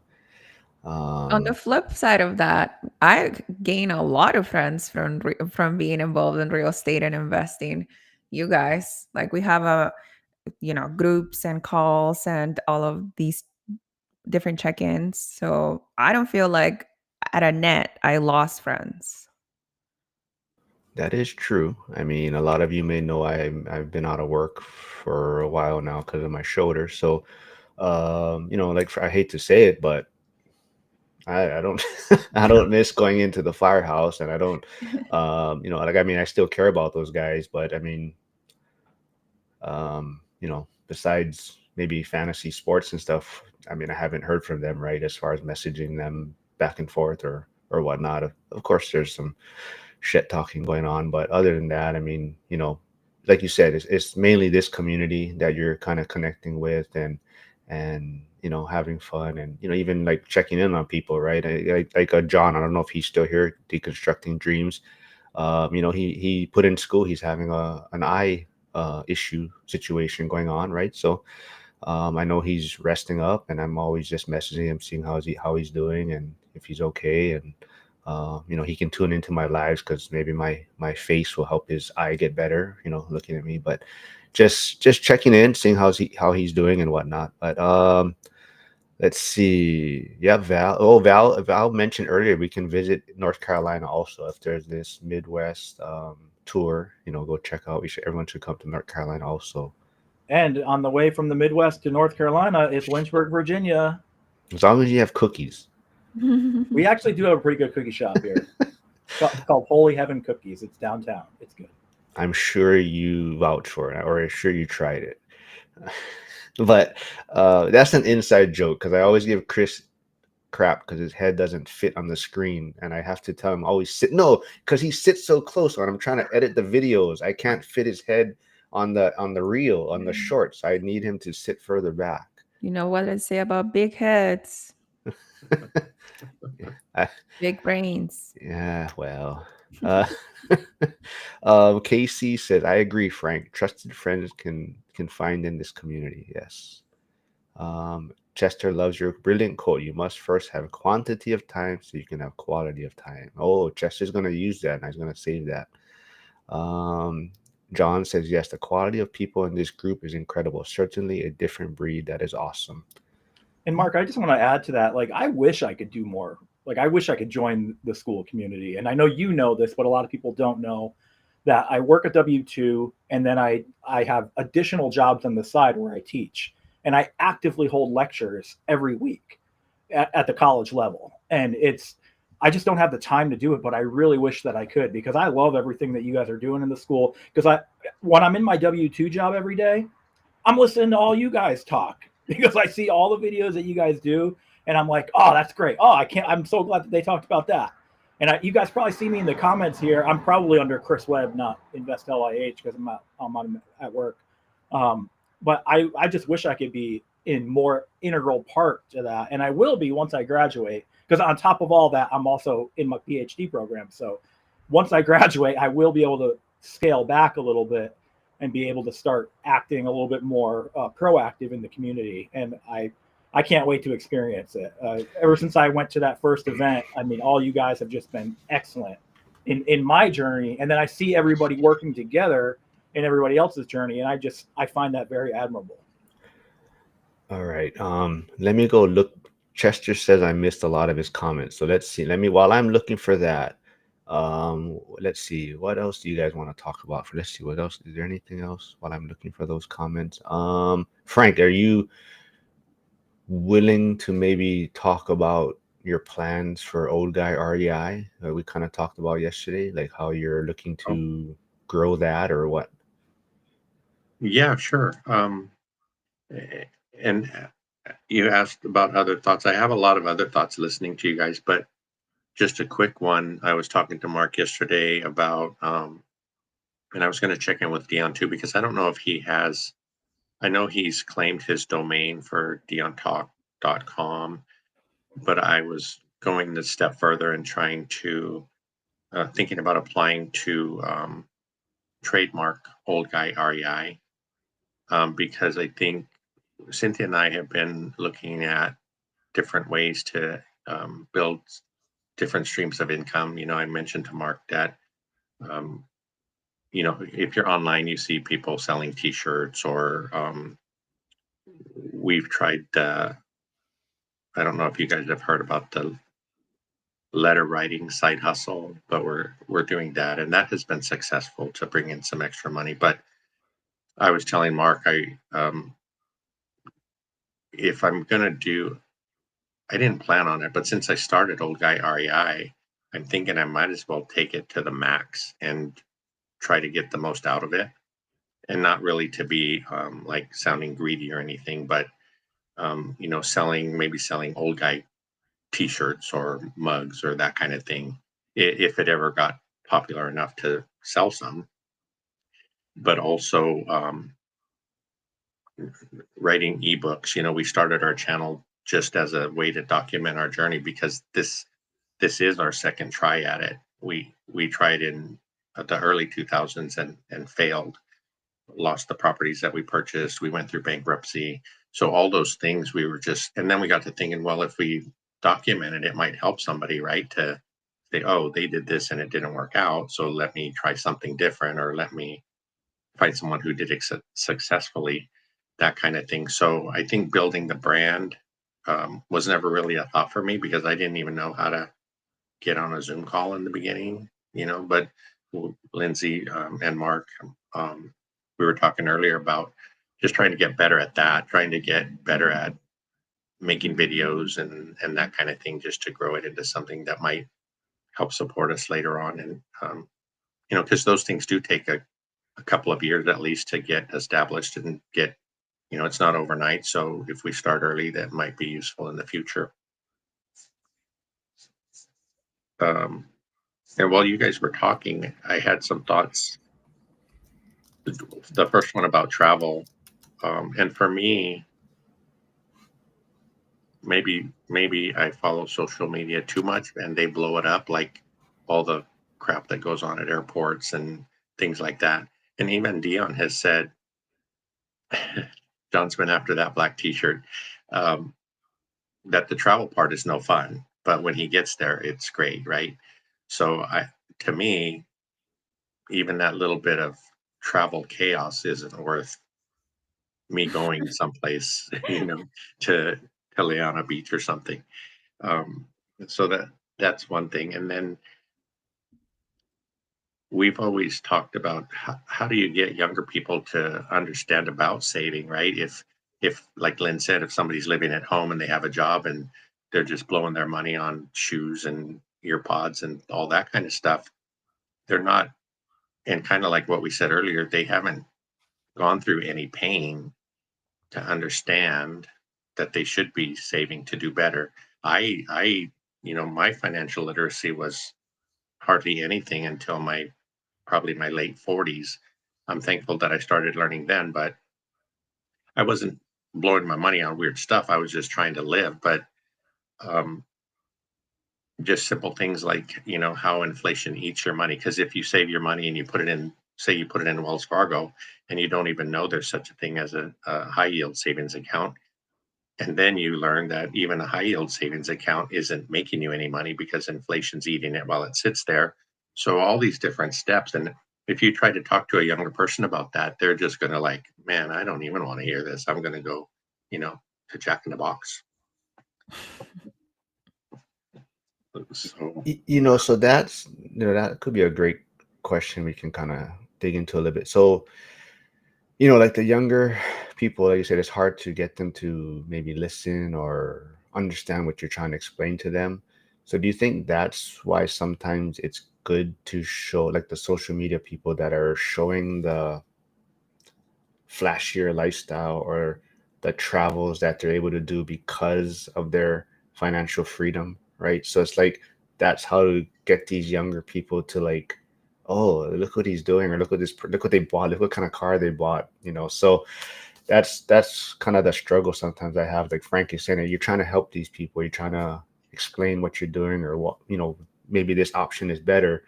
On the um, flip side of that, I gain a lot of friends from being involved in real estate and investing. You guys, like we have groups and calls and all of these different check-ins. So I don't feel like at a net I lost friends. that is true. I mean, a lot of you may know I've been out of work for a while now because of my shoulder. So, like I hate to say it, but I don't I don't miss going into the firehouse, and I don't, like I mean, I still care about those guys, but I mean, besides maybe fantasy sports and stuff, I mean, I haven't heard from them, right, as far as messaging them back and forth or whatnot. Of course, there's some shit talking going on, but other than that, I mean, like you said, it's mainly this community that you're kind of connecting with and having fun and even like checking in on people, right? Like John, I don't know if he's still here, deconstructing dreams. He put in school, he's having an eye issue situation going on, right? So I know he's resting up, and I'm always just messaging him, seeing how he's doing and if he's okay. And he can tune into my lives because maybe my face will help his eye get better. Looking at me, but just checking in, seeing how he's doing and whatnot. But let's see. Yeah, Val. Oh, Val mentioned earlier we can visit North Carolina also if there's this Midwest tour. Go check out. Everyone should come to North Carolina also. And on the way from the Midwest to North Carolina, it's Lynchburg, Virginia. As long as you have cookies. We actually do have a pretty good cookie shop here. It's called Holy Heaven Cookies. It's downtown. It's good. I'm sure you vouch for it, or I'm sure you tried it. But that's an inside joke because I always give Chris crap because his head doesn't fit on the screen, and I have to tell him always sit. No, because he sits so close when I'm trying to edit the videos. I can't fit his head on the reel on the shorts. I need him to sit further back. You know what I say about big heads, I, big brains. yeah, well. Uh, KC says, "I agree, Frank. Trusted friends can find in this community." Yes. Chester loves your brilliant quote. You must first have quantity of time so you can have quality of time. Oh, Chester's going to use that and he's going to save that. Um, John says, yes, the quality of people in this group is incredible. Certainly a different breed that is awesome. And Mark, I just want to add to that. Like, I wish I could do more. Like, I wish I could join the school community. And I know you know this, but a lot of people don't know that I work at W2, and then I have additional jobs on the side where I teach. And I actively hold lectures every week at the college level. And I just don't have the time to do it, but I really wish that I could, because I love everything that you guys are doing in the school. Because when I'm in my W2 job every day, I'm listening to all you guys talk because I see all the videos that you guys do, and I'm like, oh, that's great. Oh, I'm so glad that they talked about that. And you guys probably see me in the comments here. I'm probably under Chris Webb, not Invest LIH, because I'm at work. But I just wish I could be in more integral part to that, and I will be once I graduate. Because on top of all that, I'm also in my PhD program. So once I graduate, I will be able to scale back a little bit and be able to start acting a little bit more proactive in the community. And I can't wait to experience it. Ever since I went to that first event, I mean, all you guys have just been excellent in my journey. And then I see everybody working together in everybody else's journey, and I find that very admirable. All right. Let me go look. Chester says I missed a lot of his comments. So let's see. While I'm looking for that, let's see. What else do you guys want to talk about? Let's see. What else? Is there anything else while I'm looking for those comments? Frank, are you willing to maybe talk about your plans for Old Guy REI that we kind of talked about yesterday, like how you're looking to grow that or what? Yeah, sure. And you asked about other thoughts. I have a lot of other thoughts listening to you guys, but just a quick one. I was talking to Mark yesterday about, and I was going to check in with Dion too, because I don't know if he has, I know he's claimed his domain for diontalk.com, but I was going a step further and trying to, thinking about applying to trademark Old Guy REI, because I think Cynthia and I have been looking at different ways to build different streams of income. I mentioned to Mark that, um, if you're online, you see people selling T-shirts, or we've tried. I don't know if you guys have heard about the letter writing side hustle, but we're doing that, and that has been successful to bring in some extra money. But I was telling Mark, if I'm gonna do, I didn't plan on it, but since I started Old Guy REI, I'm thinking I might as well take it to the max and try to get the most out of it, and not really to be like sounding greedy or anything, but selling Old Guy T-shirts or mugs or that kind of thing, if it ever got popular enough to sell some. But also writing ebooks. We started our channel just as a way to document our journey, because this is our second try at it. We tried in the early 2000s and failed, lost the properties that we purchased. We went through bankruptcy. So all those things, and then we got to thinking, well, if we document it, it might help somebody, right? To say, oh, they did this and it didn't work out, so let me try something different, or let me find someone who did it successfully, that kind of thing. So I think building the brand was never really a thought for me, because I didn't even know how to get on a Zoom call in the beginning, but Lindsay and Mark, we were talking earlier about just trying to get better at that, trying to get better at making videos and that kind of thing, just to grow it into something that might help support us later on. And, because those things do take a couple of years at least to get established and get, it's not overnight. So if we start early, that might be useful in the future. And while you guys were talking, I had some thoughts. The first one about travel, and for me, maybe I follow social media too much and they blow it up, like all the crap that goes on at airports and things like that. And even Dion has said, John's been after that black T-shirt, um, that the travel part is no fun, but when he gets there, it's great, right? So to me, even that little bit of travel chaos isn't worth me going someplace, to Leona Beach or something. Um, so that's one thing. And then we've always talked about how do you get younger people to understand about saving, right? If like Lynn said, if somebody's living at home and they have a job and they're just blowing their money on shoes and ear pods and all that kind of stuff, they're not, and kind of like what we said earlier, they haven't gone through any pain to understand that they should be saving to do better. I my financial literacy was hardly anything until probably my late 40s. I'm thankful that I started learning then, but I wasn't blowing my money on weird stuff. I was just trying to live. But um, just simple things like, how inflation eats your money. Because if you save your money and you put it in, say you put it in Wells Fargo and you don't even know there's such a thing as a high yield savings account. And then you learn that even a high yield savings account isn't making you any money because inflation's eating it while it sits there. So all these different steps. And if you try to talk to a younger person about that, they're just going to like, man, I don't even want to hear this. I'm going to go, to Jack in the Box. So, So that's, that could be a great question we can kind of dig into a little bit. So, like the younger people, like you said, it's hard to get them to maybe listen or understand what you're trying to explain to them. So do you think that's why sometimes it's good to show like the social media people that are showing the flashier lifestyle or the travels that they're able to do because of their financial freedom, right? So it's like that's how to get these younger people to like, oh, look what he's doing, or look what they bought, look what kind of car they bought, So that's kind of the struggle sometimes I have. Like Frankie saying, you're trying to help these people, you're trying to explain what you're doing or what, maybe this option is better.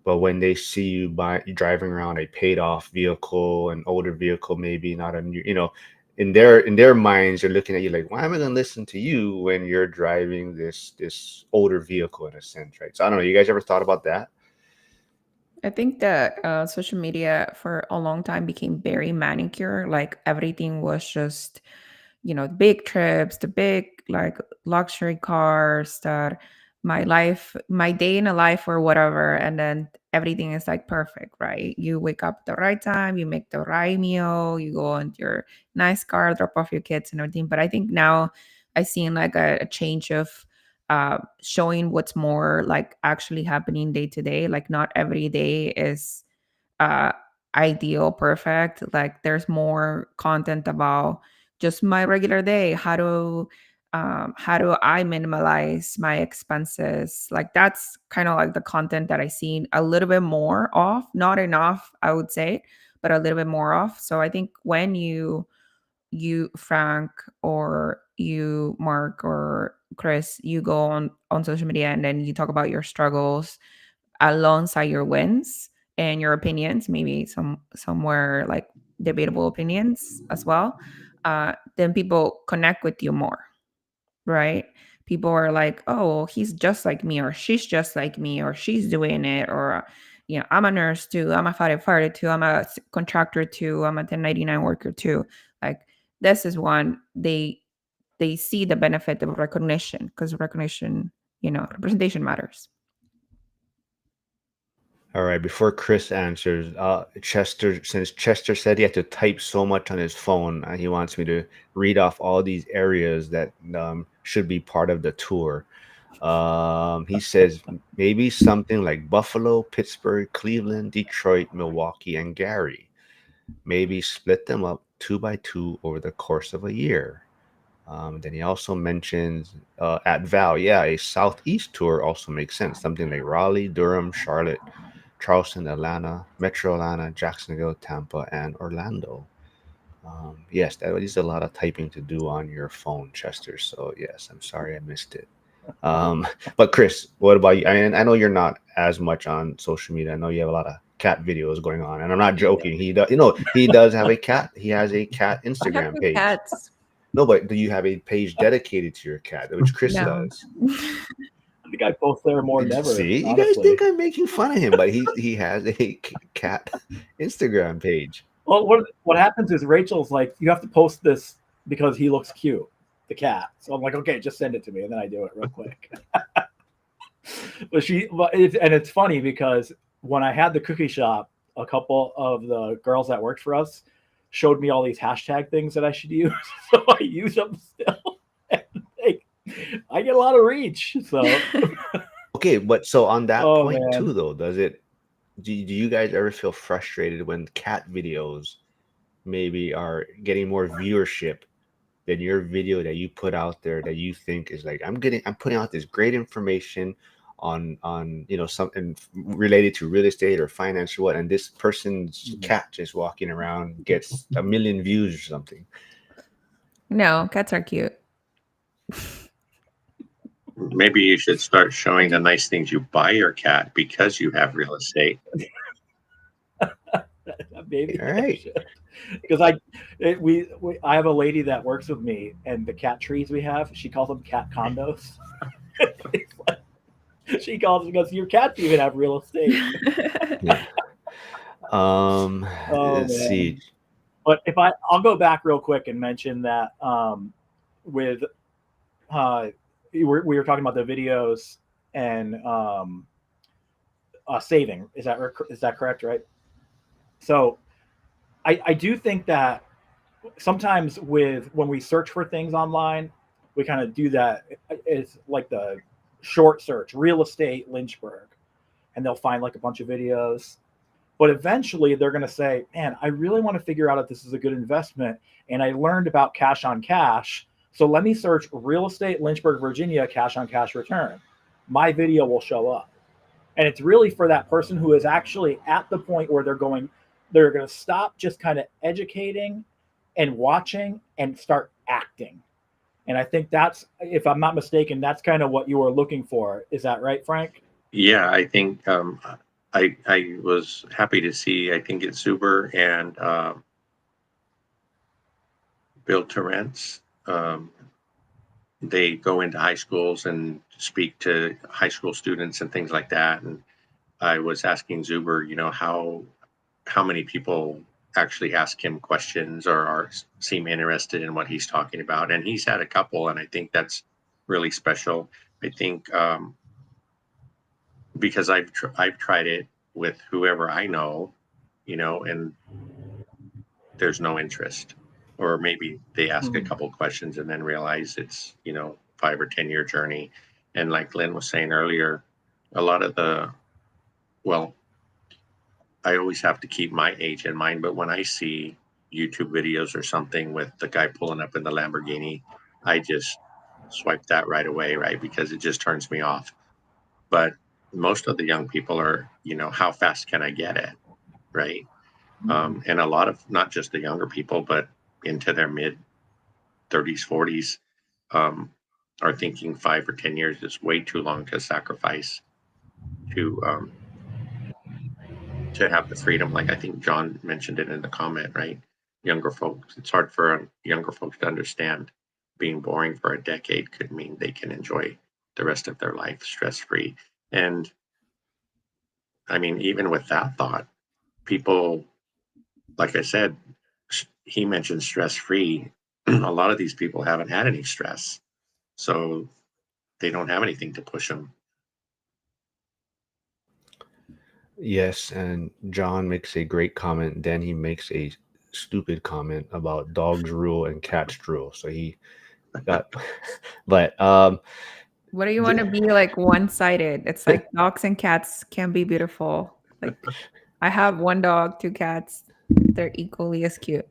But when they see you driving around a paid off vehicle, an older vehicle, maybe not a new, in their minds, they're looking at you like, why am I going to listen to you when you're driving this older vehicle in a sense, right? So I don't know. You guys ever thought about that? I think that social media for a long time became very manicure. Like everything was just, the big trips, the big like luxury cars, that my day in a life or whatever. And then everything is like perfect, right? You wake up at the right time, you make the right meal, you go on your nice car, drop off your kids and everything. But I think now I've seen like a change of showing what's more like actually happening day to day. Like not every day is uh, ideal, perfect. Like there's more content about just my regular day. How do I minimalize my expenses? Like that's kind of like the content that I seen a little bit more of, not enough, I would say, but a little bit more of. So I think when you Frank or you Mark or Chris, you go on social media and then you talk about your struggles alongside your wins and your opinions, maybe somewhere like debatable opinions as well, then people connect with you more, right? People are like, oh, he's just like me, or she's just like me, or she's doing it, or I'm a nurse too, I'm a firefighter too, I'm a contractor too, I'm a 1099 worker too. Like this is one they see the benefit of recognition, because recognition, representation matters. All right, before Chris answers, since Chester said he had to type so much on his phone, he wants me to read off all these areas that should be part of the tour. He says maybe something like Buffalo, Pittsburgh, Cleveland, Detroit, Milwaukee, and Gary. Maybe split them up 2 by 2 over the course of a year. Then he also mentions at Val, yeah, a Southeast tour also makes sense. Something like Raleigh, Durham, Charlotte, Charleston, Atlanta, Metro Atlanta, Jacksonville, Tampa, and Orlando. Yes, that is a lot of typing to do on your phone, Chester. So yes, I'm sorry I missed it. Um, but Chris, what about you? I know you're not as much on social media. I know you have a lot of cat videos going on, and I'm not joking. He does, he does have a cat. He has a cat I have Instagram 2 page. cats. No, but do you have a page dedicated to your cat, which Chris No. does? I think I post there more than ever. See, you honestly. guys think I'm making fun of him, but he has a cat Instagram page. Well, what happens is Rachel's like, you have to post this because he looks cute, the cat. So I'm like, okay, just send it to me, and then I do it real quick. It's funny because when I had the cookie shop, a couple of the girls that worked for us showed me all these hashtag things that I should use, so I use them still. I get a lot of reach. So Okay, but so on that Oh, point man. too, though, do you guys ever feel frustrated when cat videos maybe are getting more viewership than your video that you put out there that you think is like I'm putting out this great information on something related to real estate or finance or what, and this person's cat just walking around gets 1 million views or something? No, cats are cute. Maybe you should start showing the nice things you buy your cat because you have real estate. Maybe All right. because I have a lady that works with me, and the cat trees we have, she calls them cat condos. She calls them because your cats even have real estate. Yeah. Let's man. see. But I'll go back real quick and mention that with we were talking about the videos and saving. Is that correct? Right. So I do think that sometimes when we search for things online, we kind of do that. It's like the short search, real estate Lynchburg, and they'll find like a bunch of videos. But eventually they're going to say, man, I really want to figure out if this is a good investment. And I learned about cash on cash. So let me search real estate Lynchburg, Virginia, cash on cash return. My video will show up. And it's really for that person who is actually at the point where they're going to stop just kind of educating and watching and start acting. And I think that's, if I'm not mistaken, that's kind of what you were looking for. Is that right, Frank? Yeah, I think I was happy to see, I think it's Zuber and Bill Torrance. They go into high schools and speak to high school students and things like that. And I was asking Zuber, how many people actually ask him questions or seem interested in what he's talking about. And he's had a couple, and I think that's really special. I think because I've tried it with whoever I know, and there's no interest, or maybe they ask a couple questions and then realize it's 5 or 10 year journey. And like Lynn was saying earlier, a lot of I always have to keep my age in mind, but when I see YouTube videos or something with the guy pulling up in the Lamborghini, I just swipe that right away, right? Because it just turns me off. But most of the young people are, how fast can I get it, right? And a lot of, not just the younger people, but into their mid 30s, 40s, are thinking 5 or 10 years is way too long to sacrifice to have the freedom. Like I think John mentioned it in the comment, right? Younger folks, it's hard for younger folks to understand being boring for a decade could mean they can enjoy the rest of their life stress-free. And I mean, even with that thought, people, like I said, he mentioned stress-free. A lot of these people haven't had any stress, so they don't have anything to push them. Yes, and John makes a great comment. Then he makes a stupid comment about dogs rule and cats drool. So he got, but What do you want to be like one-sided? It's like dogs and cats can be beautiful. Like I have one dog, two cats. They're equally as cute.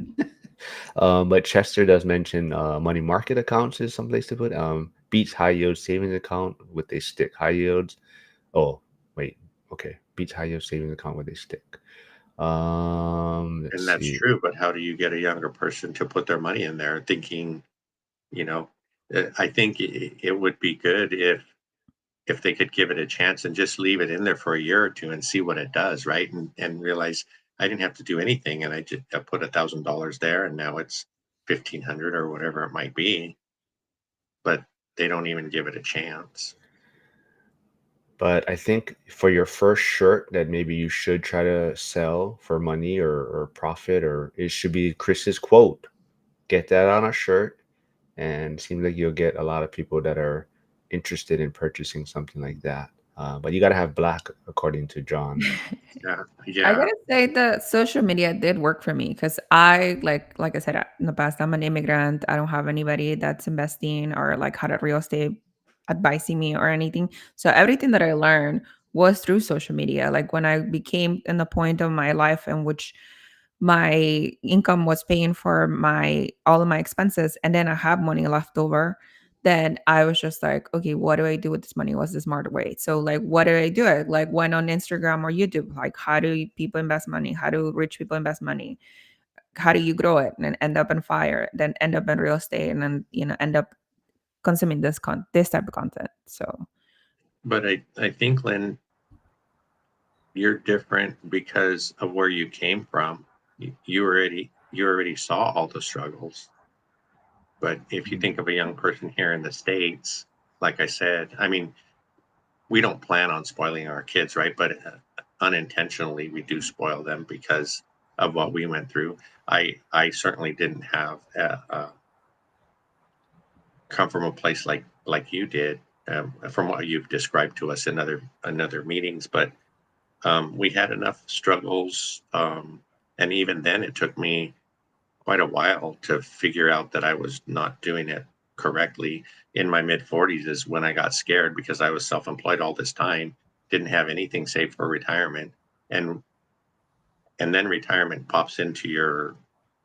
But Chester does mention money market accounts is someplace to put. Beats high yield savings account with a stick. High yields. Oh, wait. Okay. Beats high yield savings account with a stick. Let's And that's see. true, but how do you get a younger person to put their money in there thinking, you know, I think it would be good if they could give it a chance and just leave it in there for a year or two and see what it does, right? And realize I didn't have to do anything, and I just put $1,000 there, and now it's 1,500 or whatever it might be. But they don't even give it a chance. But I think for your first shirt that maybe you should try to sell for money or profit, or it should be Chris's quote. Get that on a shirt, and it seems like you'll get a lot of people that are interested in purchasing something like that. But you got to have black, according to John. Yeah, I yeah. gotta say the social media did work for me because I like I said in the past, I'm an immigrant. I don't have anybody that's investing or like had a real estate advising me or anything. So everything that I learned was through social media. Like when I became in the point of my life in which my income was paying for my all of my expenses and then I have money left over, then I was just like, okay, what do I do with this money? What's the smart way? So like, what do I do? I like went on Instagram or YouTube, like how do people invest money? How do rich people invest money? How do you grow it and end up in fire, then end up in real estate and then, end up consuming this type of content. So But I think, Lynn, you're different because of where you came from. You already saw all the struggles. But if you think of a young person here in the States, like I said, I mean, we don't plan on spoiling our kids, right? But unintentionally, we do spoil them because of what we went through. I certainly didn't have come from a place like you did, from what you've described to us in other meetings. But we had enough struggles, and even then, it took me quite a while to figure out that I was not doing it correctly. In my mid 40s is when I got scared because I was self-employed all this time, didn't have anything saved for retirement, and then retirement pops into your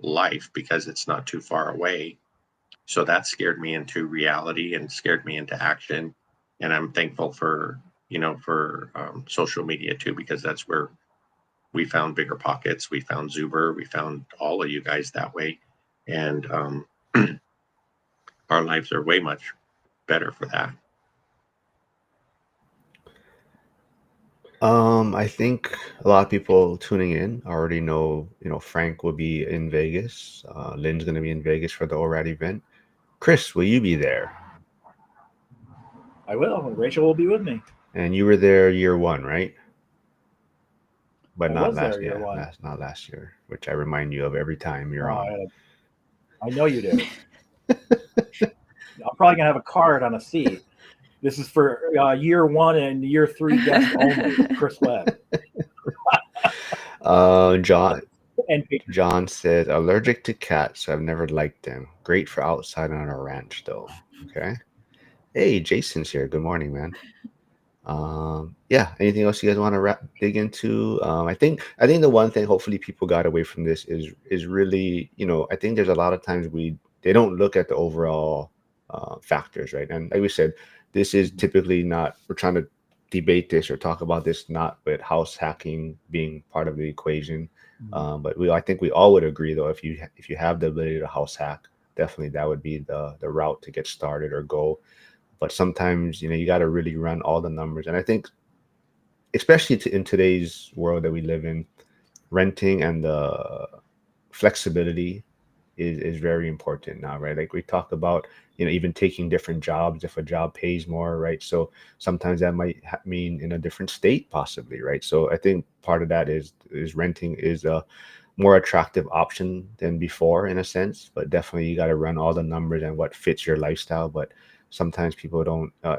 life because it's not too far away. So that scared me into reality and scared me into action. And I'm thankful for social media too, because that's where we found Bigger Pockets, we found Zuber, we found all of you guys that way, and our lives are way much better for that. I think a lot of people tuning in already know, Frank will be in Vegas. Lynn's going to be in Vegas for the ORAD event. Chris, will you be there? I will. Rachel will be with me. And you were there year one, right? But I not was there last, year yeah, one. not last year, which I remind you of every time you're on. I know you do. I'm probably gonna have a card on a seat. This is for year one and year 3 guests only. Chris Webb. John said, allergic to cats, so I've never liked them. Great for outside on a ranch, though. Okay. Hey, Jason's here. Good morning, man. Yeah. Anything else you guys want to dig into? I think the one thing hopefully people got away from this is really, I think there's a lot of times they don't look at the overall factors, right? And like we said, this is typically not, we're trying to debate this or talk about this not with house hacking being part of the equation. But I think we all would agree though, if you have the ability to house hack, definitely that would be the route to get started or go. But sometimes, you got to really run all the numbers. And I think, especially in today's world that we live in, renting and the flexibility is very important now, right? Like we talk about, even taking different jobs if a job pays more, right? So sometimes that might mean in a different state possibly, right? So I think part of that is renting is a more attractive option than before in a sense, but definitely you got to run all the numbers and what fits your lifestyle. But sometimes people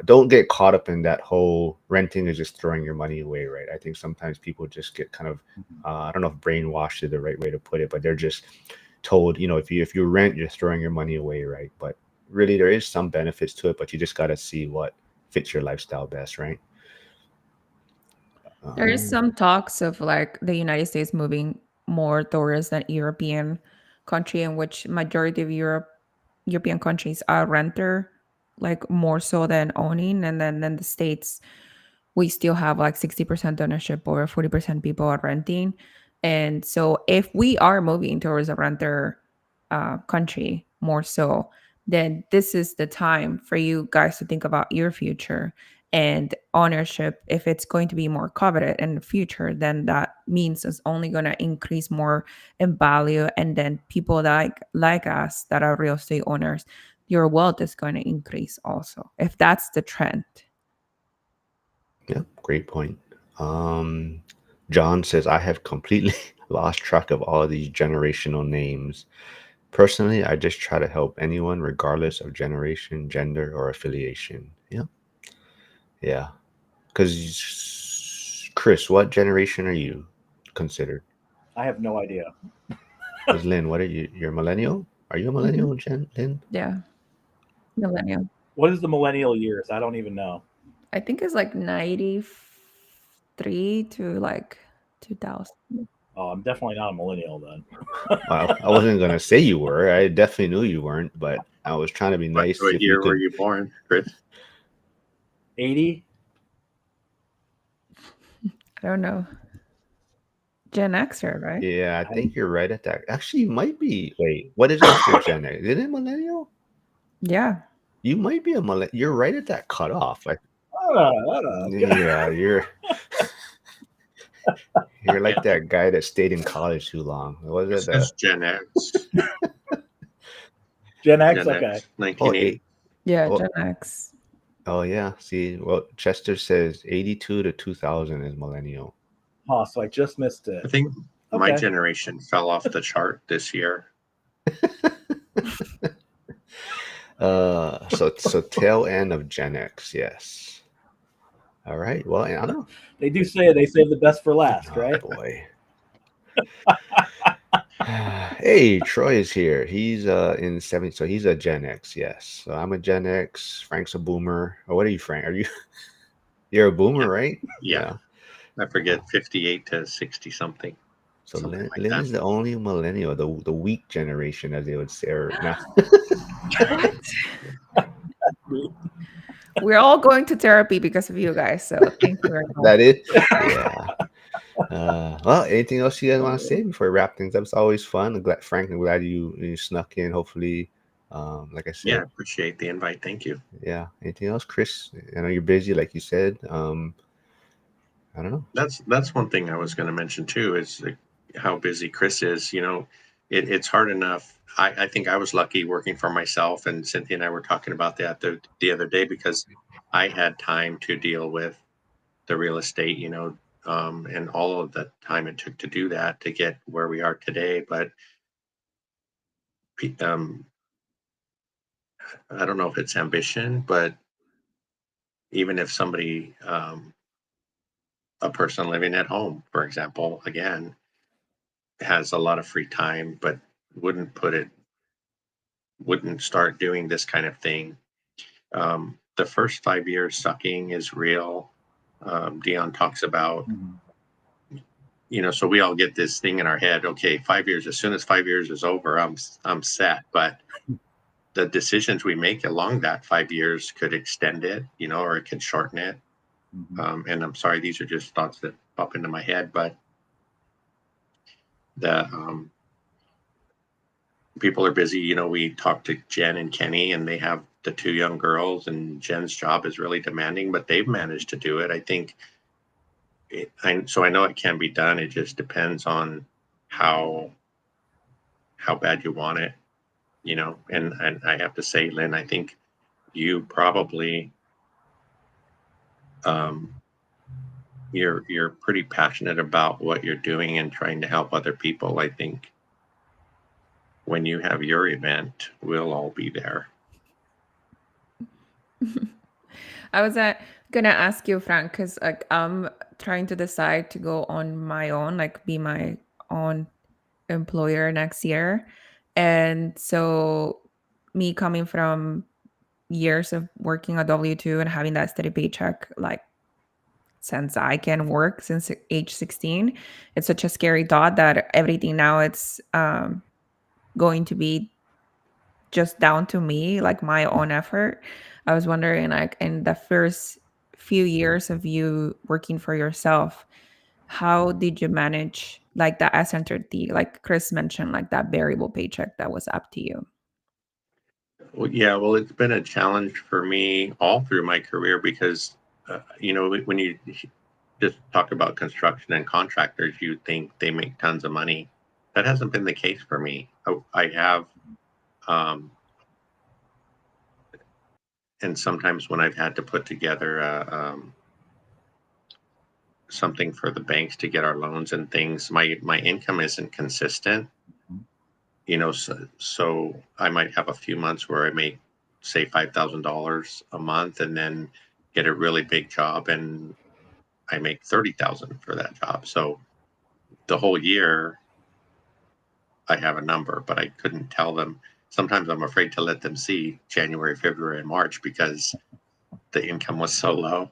don't get caught up in that whole renting is just throwing your money away, right? I think sometimes people just get kind of I don't know if brainwashed is the right way to put it, but they're just told, if you rent, you're throwing your money away, right? But really there is some benefits to it, but you just got to see what fits your lifestyle best, right? There is Um, some talks of like the United States moving more towards an European country in which majority of European countries are renter, like more so than owning, and then the States we still have like 60% ownership or 40% people are renting. And so if we are moving towards a renter country more so, then this is the time for you guys to think about your future and ownership. If it's going to be more coveted in the future, then that means it's only going to increase more in value. And then people like us that are real estate owners, your wealth is going to increase also if that's the trend. yeah, great point. Um, John says, I have completely lost track of all of these generational names. Personally, I just try to help anyone regardless of generation, gender, or affiliation. Yeah. Yeah. Because, Chris, what generation are you considered? I have no idea. Because, Lynn, what are you? You're a millennial? Are you a millennial, Lynn? Yeah, millennial. What is the millennial years? I don't even know. I think it's like 93 to like 2000. Oh, I'm definitely not a millennial then. Well, I wasn't going to say you were. I definitely knew you weren't, but I was trying to be nice. What If you year were could. you born, Chris? 80? I don't know. Gen Xer, right? Yeah, I think you're right at that. Actually, you might be. Wait, what is after Gen X? Is it millennial? Yeah. You might be a millennial. You're right at that cutoff. Yeah. Yeah, you're like that guy that stayed in college too long. Was It it says Gen X. Gen X, Gen okay. X, 1980. Yeah, Oh. Gen X. Oh yeah. See, well, Chester says 82 to 2000 is millennial. Oh, so I just missed it. I think my Okay. generation fell off the chart this year. So tail end of Gen X, yes. All right. Well, I don't know. They do say they save the best for last, Oh, right? boy. Hey, Troy is here. He's in 70, so he's a Gen X, yes. So I'm a Gen X. Frank's a boomer. Oh, what are you, Frank? Are you? You're a boomer, right? Yeah. I forget 58 to 60 something. So Something like Lynn that. is the only millennial, the weak generation, as they would say. Or now. What? We're all going to therapy because of you guys. So thank you very much. That is, yeah. Well, anything else you guys want to say before we wrap things up? It's always fun. I'm glad you snuck in. Hopefully, like I said, Yeah, appreciate the invite. Thank you. yeah. Anything else, Chris? I know you're busy, like you said. I don't know. That's one thing I was going to mention too, is like how busy Chris is. You know, it's hard enough. I think I was lucky working for myself, and Cynthia and I were talking about that the other day, because I had time to deal with the real estate, you know, and all of the time it took to do that to get where we are today. But I don't know if it's ambition, but even if somebody, a person living at home, for example, again, has a lot of free time, but wouldn't start doing this kind of thing. The first 5 years sucking is real. Dion talks about, you know, so we all get this thing in our head. Okay, 5 years. As soon as 5 years is over, I'm set. But the decisions we make along that 5 years could extend it, you know, or it could shorten it. And I'm sorry, these are just thoughts that pop into my head, but the people are busy. You know, we talked to Jen and Kenny, and they have the 2 young girls, and Jen's job is really demanding, but they've managed to do it. I think so I know it can be done. It just depends on how bad you want it, you know. And I have to say, Lynn, I think you probably you're pretty passionate about what you're doing and trying to help other people. I think when you have your event, we'll all be there. I was gonna ask you, Frank, because like I'm trying to decide to go on my own, like be my own employer next year. And so me coming from years of working a W-2 and having that steady paycheck, like since I can work since age 16, it's such a scary thought that everything now it's going to be just down to me, like my own effort. I was wondering, like, in the first few years of you working for yourself, how did you manage like that S-centered, like Chris mentioned, like that variable paycheck that was up to you? Well, yeah, well, it's been a challenge for me all through my career because, when you just talk about construction and contractors, you think they make tons of money. That hasn't been the case for me. I have, um, and sometimes when I've had to put together something for the banks to get our loans and things, my income isn't consistent. So I might have a few months where I make, say, $5,000 a month, and then get a really big job and I make 30,000 for that job. So the whole year I have a number, but I couldn't tell them. Sometimes I'm afraid to let them see January, February, and March because the income was so low.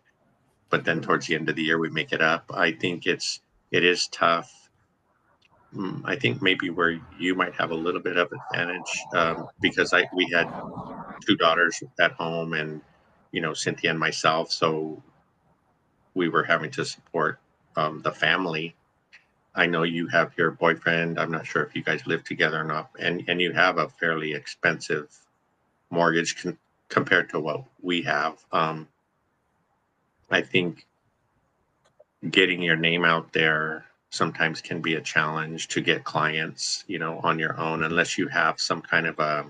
But then towards the end of the year, we make it up. I think it is tough. I think maybe where you might have a little bit of advantage, because we had two daughters at home, and Cynthia and myself, so we were having to support the family. I know you have your boyfriend. I'm not sure if you guys live together or not, and you have a fairly expensive mortgage compared to what we have. I think getting your name out there sometimes can be a challenge to get clients, on your own, unless you have some kind of I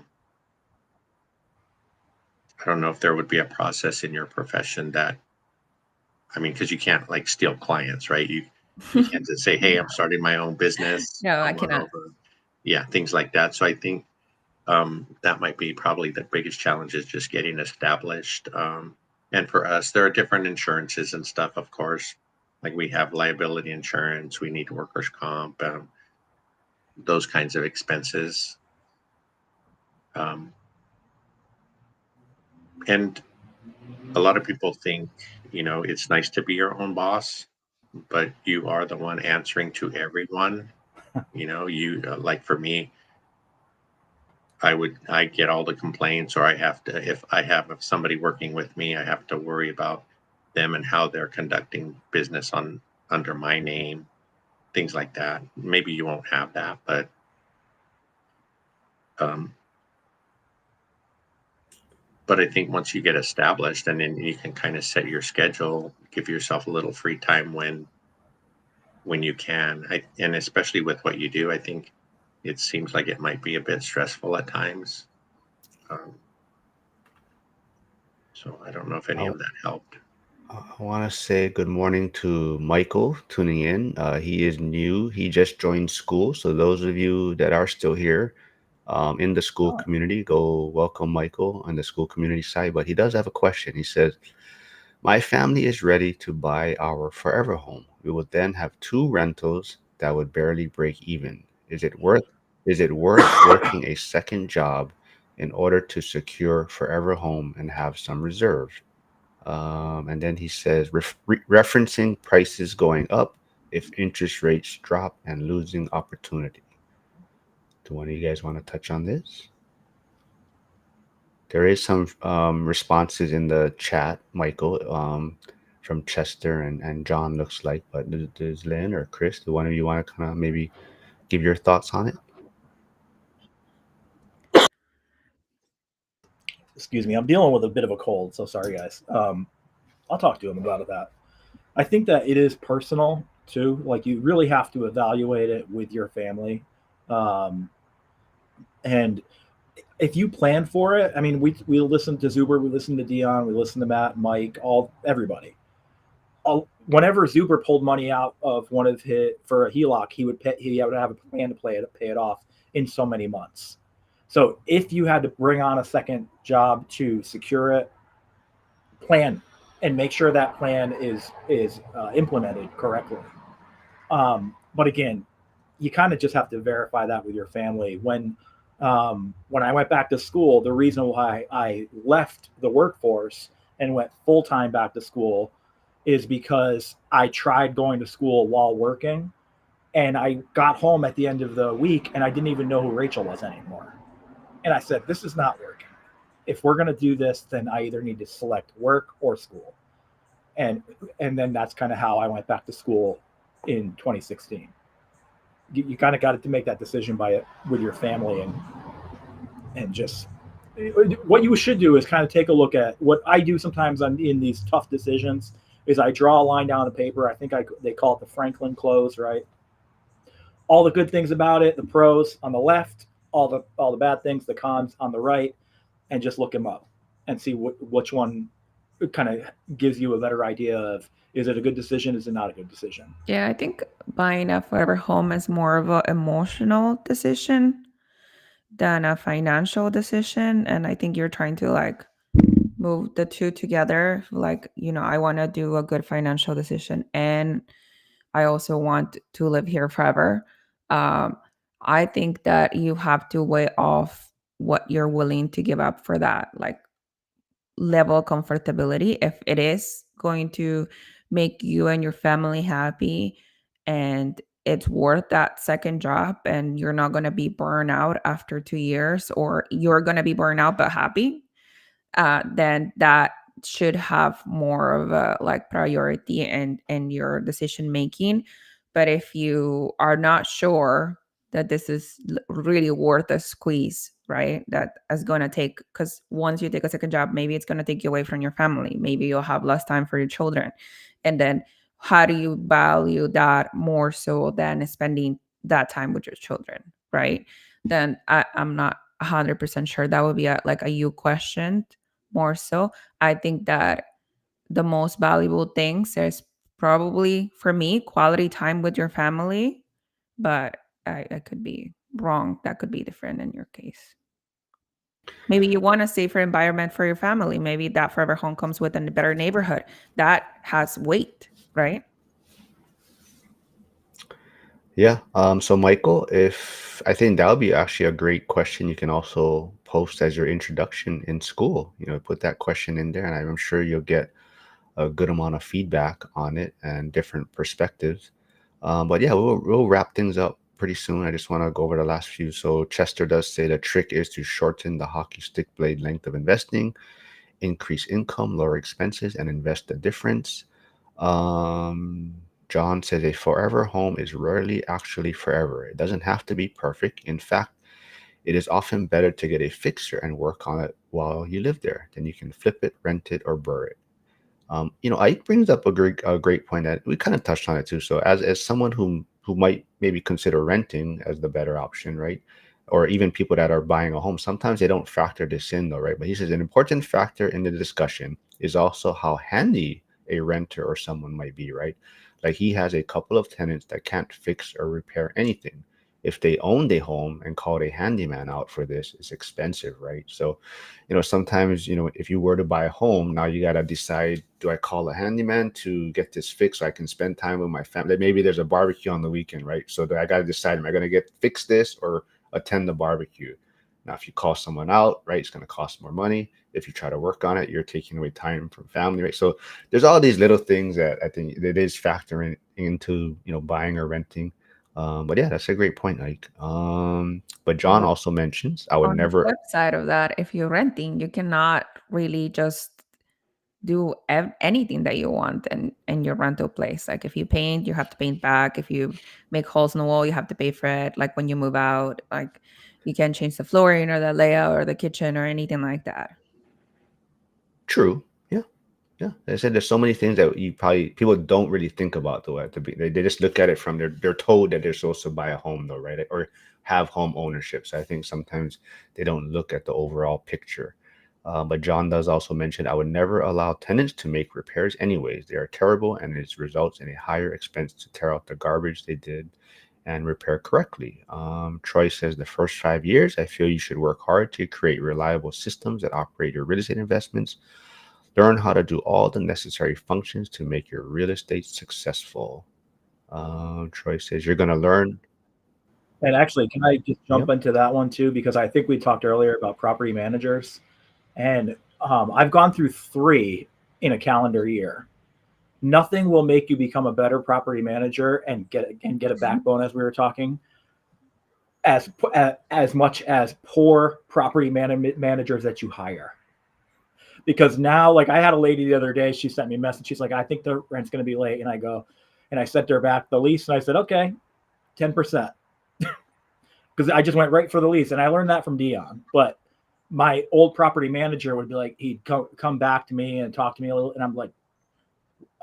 don't know if there would be a process in your profession that, I mean, because you can't like steal clients, right? You can't just say, "Hey, I'm starting my own business. No, I Come on cannot. over." Yeah, things like that. So I think that might be probably the biggest challenge is just getting established. And for us, there are different insurances and stuff, of course. Like we have liability insurance, we need workers' comp, those kinds of expenses. Um, and a lot of people think, it's nice to be your own boss, but you are the one answering to everyone. You like for me, I get all the complaints, or I have to, if I have somebody working with me, I have to worry about them and how they're conducting business under my name, things like that. Maybe you won't have that, but um, I think once you get established, and then you can kind of set your schedule, give yourself a little free time when you can. And especially with what you do, I think it seems like it might be a bit stressful at times. Um, so I don't know if any I, of that helped. I want to say good morning to Michael tuning in. He is new. He just joined school. So those of you that are still here in the school Oh, community, go welcome Michael on the school community side. But he does have a question. He says, "My family is ready to buy our forever home. We would then have two rentals that would barely break even. Is it worth working a second job in order to secure forever home and have some reserve?" And then he says, referencing prices going up if interest rates drop and losing opportunity. Do one of you guys want to touch on this? There is some responses in the chat, Michael, from Chester and John, looks like. But does Lynn or Chris, do one of you want to kind of maybe give your thoughts on it? excuse me. I'm dealing with a bit of a cold, so sorry, guys. I'll talk to him about that. I think that it is personal too. Like you really have to evaluate it with your family, um, and if you plan for it. I mean, we listen to Zuber, we listen to Dion, we listen to Matt, Mike, everybody. Whenever Zuber pulled money out of one of his for a HELOC, he would have a plan to pay it off in so many months. So if you had to bring on a second job to secure it, plan and make sure that plan is implemented correctly. But again, you kind of just have to verify that with your family. When I went back to school, the reason why I left the workforce and went full time back to school is because I tried going to school while working, and I got home at the end of the week and I didn't even know who Rachel was anymore. And I said, this is not working. If we're going to do this, then I either need to select work or school. And then that's kind of how I went back to school in 2016. You kind of got to make that decision with your family, and just what you should do is kind of take a look at what I do sometimes in these tough decisions is I draw a line down the paper. I think they call it the Franklin close, right? All the good things about it, the pros on the left, all the bad things, the cons on the right, and just look them up and see which one kind of gives you a better idea of, is it a good decision? Is it not a good decision? Yeah, I think buying a forever home is more of an emotional decision than a financial decision. And I think you're trying to like move the two together. Like, I want to do a good financial decision and I also want to live here forever. Um, I think that you have to weigh off what you're willing to give up for that, like level of comfortability. If it is going to make you and your family happy and it's worth that second job and you're not going to be burned out after 2 years, or you're going to be burned out but happy, then that should have more of a like priority and your decision making. But if you are not sure that this is really worth a squeeze, right, that is going to take, because once you take a second job, maybe it's going to take you away from your family, maybe you'll have less time for your children, and then how do you value that more so than spending that time with your children, right? Then I'm not 100% sure. That would be like a you question more so. I think that the most valuable things is probably for me quality time with your family, but I could be wrong. That could be different in your case. Maybe you want a safer environment for your family. Maybe that forever home comes with a better neighborhood. That has weight, right? Yeah. So Michael, if I think that would be actually a great question you can also post as your introduction in school. Put that question in there, and I'm sure you'll get a good amount of feedback on it and different perspectives. But yeah, we'll wrap things up pretty soon. I just want to go over the last few. So Chester does say the trick is to shorten the hockey stick blade length of investing, increase income, lower expenses, and invest the difference. Um, John says a forever home is rarely actually forever. It doesn't have to be perfect. In fact, it is often better to get a fixer and work on it while you live there. Then you can flip it, rent it, or burr it. Ike brings up a great point that we kind of touched on it too. So as someone who might maybe consider renting as the better option, right? Or even people that are buying a home, sometimes they don't factor this in though, right? But he says an important factor in the discussion is also how handy a renter or someone might be, right? Like he has a couple of tenants that can't fix or repair anything. If they owned a home and called a handyman out for this, it's expensive, right? So sometimes, if you were to buy a home, now you got to decide, do I call a handyman to get this fixed so I can spend time with my family? Maybe there's a barbecue on the weekend, right? So I got to decide, am I going to fix this or attend the barbecue? Now, if you call someone out, right, it's going to cost more money. If you try to work on it, you're taking away time from family, right? So there's all these little things that I think it is factoring into, buying or renting. But yeah, that's a great point, Ike. But John also mentions I would On the never. flip side of that, if you're renting, you cannot really just do anything that you want in your rental place. Like if you paint, you have to paint back. If you make holes in the wall, you have to pay for it. Like when you move out, like you can't change the flooring or the layout or the kitchen or anything like that. True. Yeah. Yeah. They said there's so many things that people don't really think about though. They just look at it from they're told that they're supposed to buy a home though, right? Or have home ownership. So I think sometimes they don't look at the overall picture. But John does also mention I would never allow tenants to make repairs anyways. They are terrible and it results in a higher expense to tear out the garbage they did and repair correctly. Troy says the first 5 years, I feel you should work hard to create reliable systems that operate your real estate investments. Learn how to do all the necessary functions to make your real estate successful. Troy says you're going to learn. And actually, can I just jump Yep. into that one too? Because I think we talked earlier about property managers, and I've gone through 3 in a calendar year. Nothing will make you become a better property manager and get a backbone, as we were talking, as much as poor property managers that you hire. Because now, like, I had a lady the other day, she sent me a message. She's like, I think the rent's going to be late. And I sent her back the lease, and I said, okay, 10%. Because I just went right for the lease. And I learned that from Dion. But my old property manager would be like, he'd come back to me and talk to me a little. And I'm like,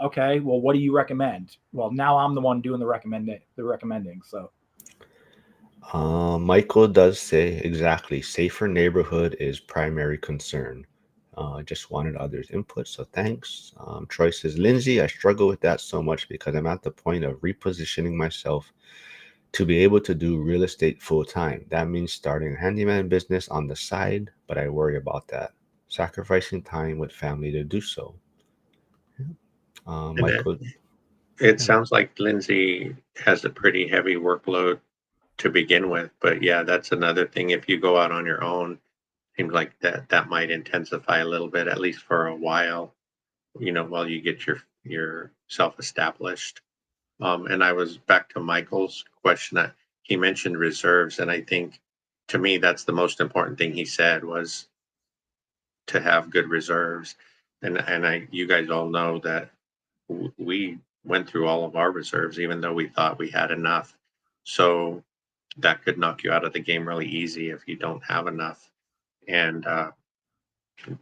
okay, well, what do you recommend? Well, now I'm the one doing the recommending. So Michael does say exactly. Safer neighborhood is primary concern. Just wanted others' input, so thanks. Troy says, Lindsay, I struggle with that so much because I'm at the point of repositioning myself to be able to do real estate full time. That means starting a handyman business on the side, but I worry about that. Sacrificing time with family to do so. Yeah. And it, Michael, it yeah. sounds like Lindsay has a pretty heavy workload to begin with, but yeah, that's another thing. If you go out on your own, seems like that might intensify a little bit, at least for a while, while you get your self established. And I was back to Michael's question. He mentioned reserves, and I think to me that's the most important thing he said was to have good reserves. And you guys all know that we went through all of our reserves, even though we thought we had enough. So that could knock you out of the game really easy if you don't have enough. And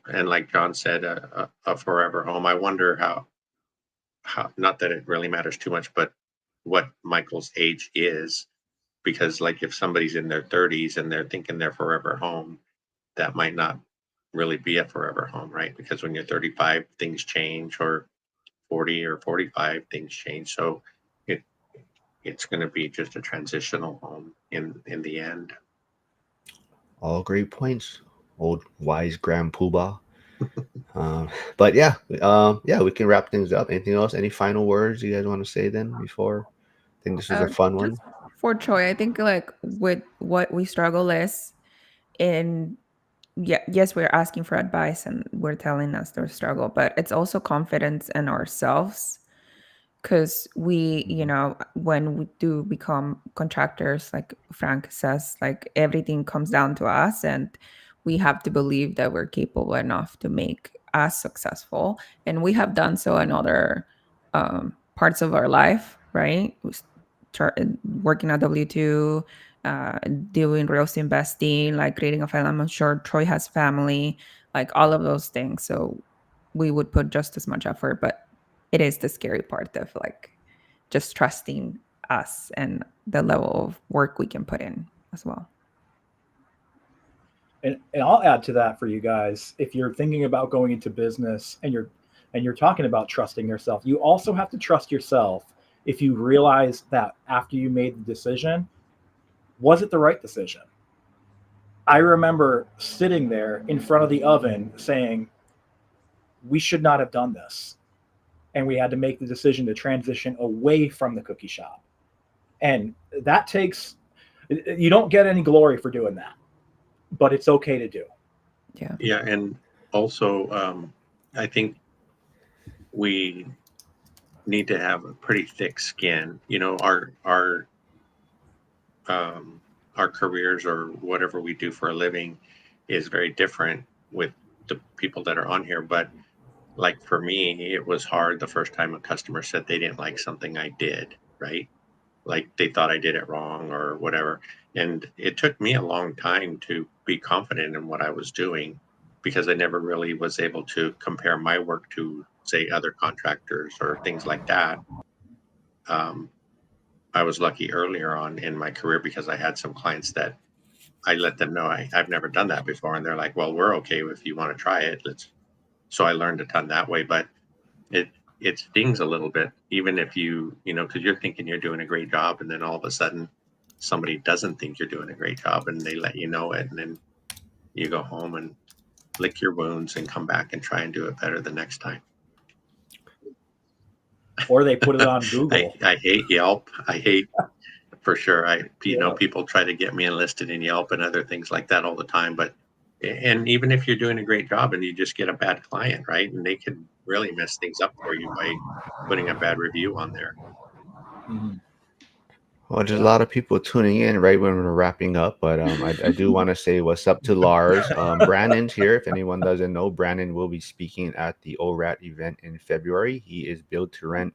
like John said, a forever home. I wonder how not that it really matters too much, but what Michael's age is, because like if somebody's in their 30s and they're thinking they're forever home, that might not really be a forever home, right? Because when you're 35, things change, or 40 or 45, things change. So it it's going to be just a transitional home in the end. All great points. Old wise Grand Poobah. But yeah, yeah, we can wrap things up. Anything else? Any final words you guys want to say then before? I think this was a fun one. Just for Troy, I think like with what we struggle is in yeah, yes, we're asking for advice and we're telling us their struggle, but it's also confidence in ourselves because we, when we do become contractors, like Frank says, like everything comes down to us and we have to believe that we're capable enough to make us successful. And we have done so in other parts of our life, right? Working at W2, doing real estate investing, like creating a family. I'm sure Troy has family, like all of those things. So we would put just as much effort, but it is the scary part of like just trusting us and the level of work we can put in as well. and I'll add to that for you guys. If you're thinking about going into business and you're talking about trusting yourself, you also have to trust yourself. If you realize that after you made the decision, was it the right decision? I remember sitting there in front of the oven saying, we should not have done this. And we had to make the decision to transition away from the cookie shop. And that takes, you don't get any glory for doing that, but it's okay to do. Yeah, and also I think we need to have a pretty thick skin. Our careers or whatever we do for a living is very different with the people that are on here. But like for me, it was hard the first time a customer said they didn't like something I did, right? Like they thought I did it wrong or whatever. And it took me a long time to be confident in what I was doing because I never really was able to compare my work to, say, other contractors or things like that. Um, I was lucky earlier on in my career because I had some clients that I let them know I've never done that before. And they're like, well, we're okay if you want to try it. So I learned a ton that way, but it, it stings a little bit, even if because you're thinking you're doing a great job. And then all of a sudden somebody doesn't think you're doing a great job and they let you know it. And then you go home and lick your wounds and come back and try and do it better the next time. Or they put it on Google. I hate Yelp. I hate for sure. People try to get me enlisted in Yelp and other things like that all the time. But and even if you're doing a great job and you just get a bad client, right, and they could really mess things up for you by putting a bad review on there. Mhm. Well, there's a lot of people tuning in right when we're wrapping up, but I do want to say what's up to Lars. Brandon's here. If anyone doesn't know, Brandon will be speaking at the ORAT event in February. He is build to rent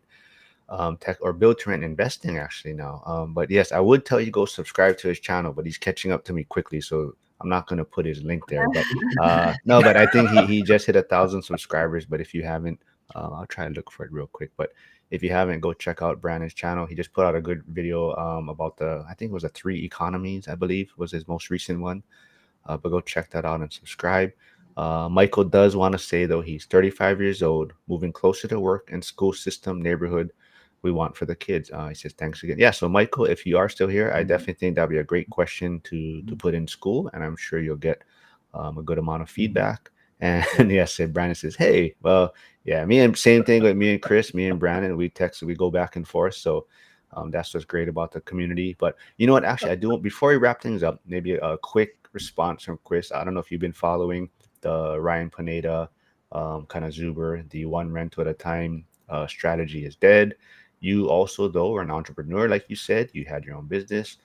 tech or build to rent investing actually now. But yes, I would tell you go subscribe to his channel, but he's catching up to me quickly, so I'm not going to put his link there. But no, but I think he just hit 1,000 subscribers. But if you haven't, I'll try and look for it real quick. But if you haven't, go check out Brandon's channel. He just put out a good video about I think it was the 3 economies, I believe was his most recent one. But go check that out and subscribe. Michael does want to say, though, he's 35 years old, moving closer to work and school system neighborhood we want for the kids. He says, thanks again. Yeah, so Michael, if you are still here, I definitely think that'd be a great question to put in school, and I'm sure you'll get a good amount of feedback. And yes, Brandon says, hey, well, yeah, same thing with me and Chris, me and Brandon, we text, we go back and forth. So that's what's great about the community. But you know what, actually, I do, before we wrap things up, maybe a quick response from Chris. I don't know if you've been following the Ryan Pineda kind of Zuber, the one rental at a time strategy is dead. You also, though, are an entrepreneur, like you said, you had your own business.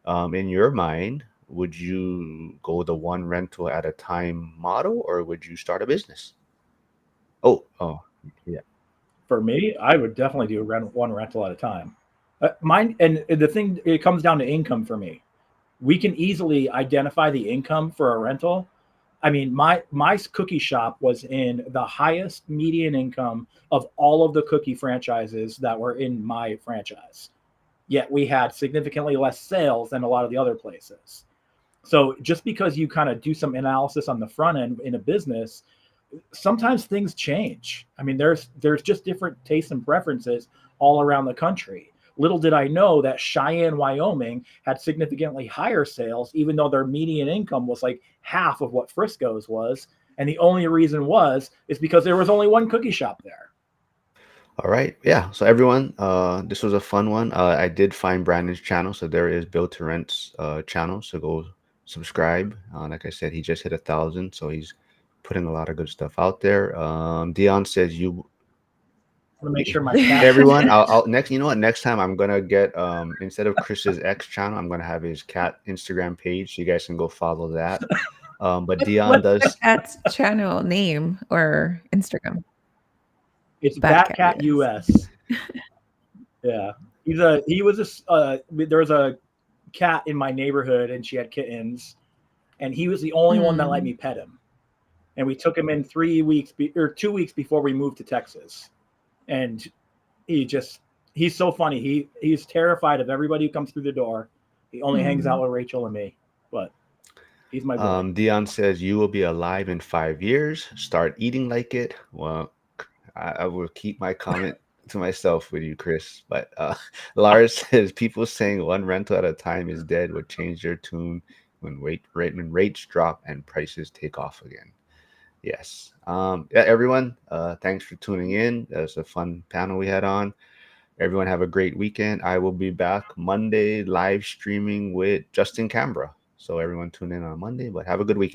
In your mind, would you go the one rental at a time model, or would you start a business? Oh, yeah. For me, I would definitely do one rental at a time. Mine, and the thing, it comes down to income for me. We can easily identify the income for a rental. I mean, my cookie shop was in the highest median income of all of the cookie franchises that were in my franchise. Yet we had significantly less sales than a lot of the other places. So just because you kind of do some analysis on the front end in a business, sometimes things change. I mean, there's just different tastes and preferences all around the country. Little did I know that Cheyenne, Wyoming had significantly higher sales, even though their median income was like half of what Frisco's was. And the only reason is because there was only one cookie shop there. All right. Yeah. So everyone, this was a fun one. I did find Brandon's channel. So there is Build to Rent's channel. So go subscribe. Like I said, he just hit 1,000. So he's putting a lot of good stuff out there. Dion says I want to make sure my cat everyone, I'll next, you know what, next time I'm gonna get instead of Chris's X channel, I'm gonna have his cat Instagram page, so you guys can go follow that. But Dion does the cat's channel name or Instagram? It's Batcat US. Yeah, there was a cat in my neighborhood, and she had kittens, and he was the only one that let me pet him. And we took him in 2 weeks before we moved to Texas. And he's so funny. He's terrified of everybody who comes through the door. He only hangs out with Rachel and me, but he's my boy. Dion says you will be alive in 5 years. Start eating like it. Well, I will keep my comment to myself with you, Chris. But Lars says people saying one rental at a time is dead would change their tune when rates drop and prices take off again. Yes. Yeah, everyone, thanks for tuning in. That's a fun panel we had on. Everyone have a great weekend. I will be back Monday live streaming with Justin Cambra. So everyone tune in on Monday, but have a good weekend.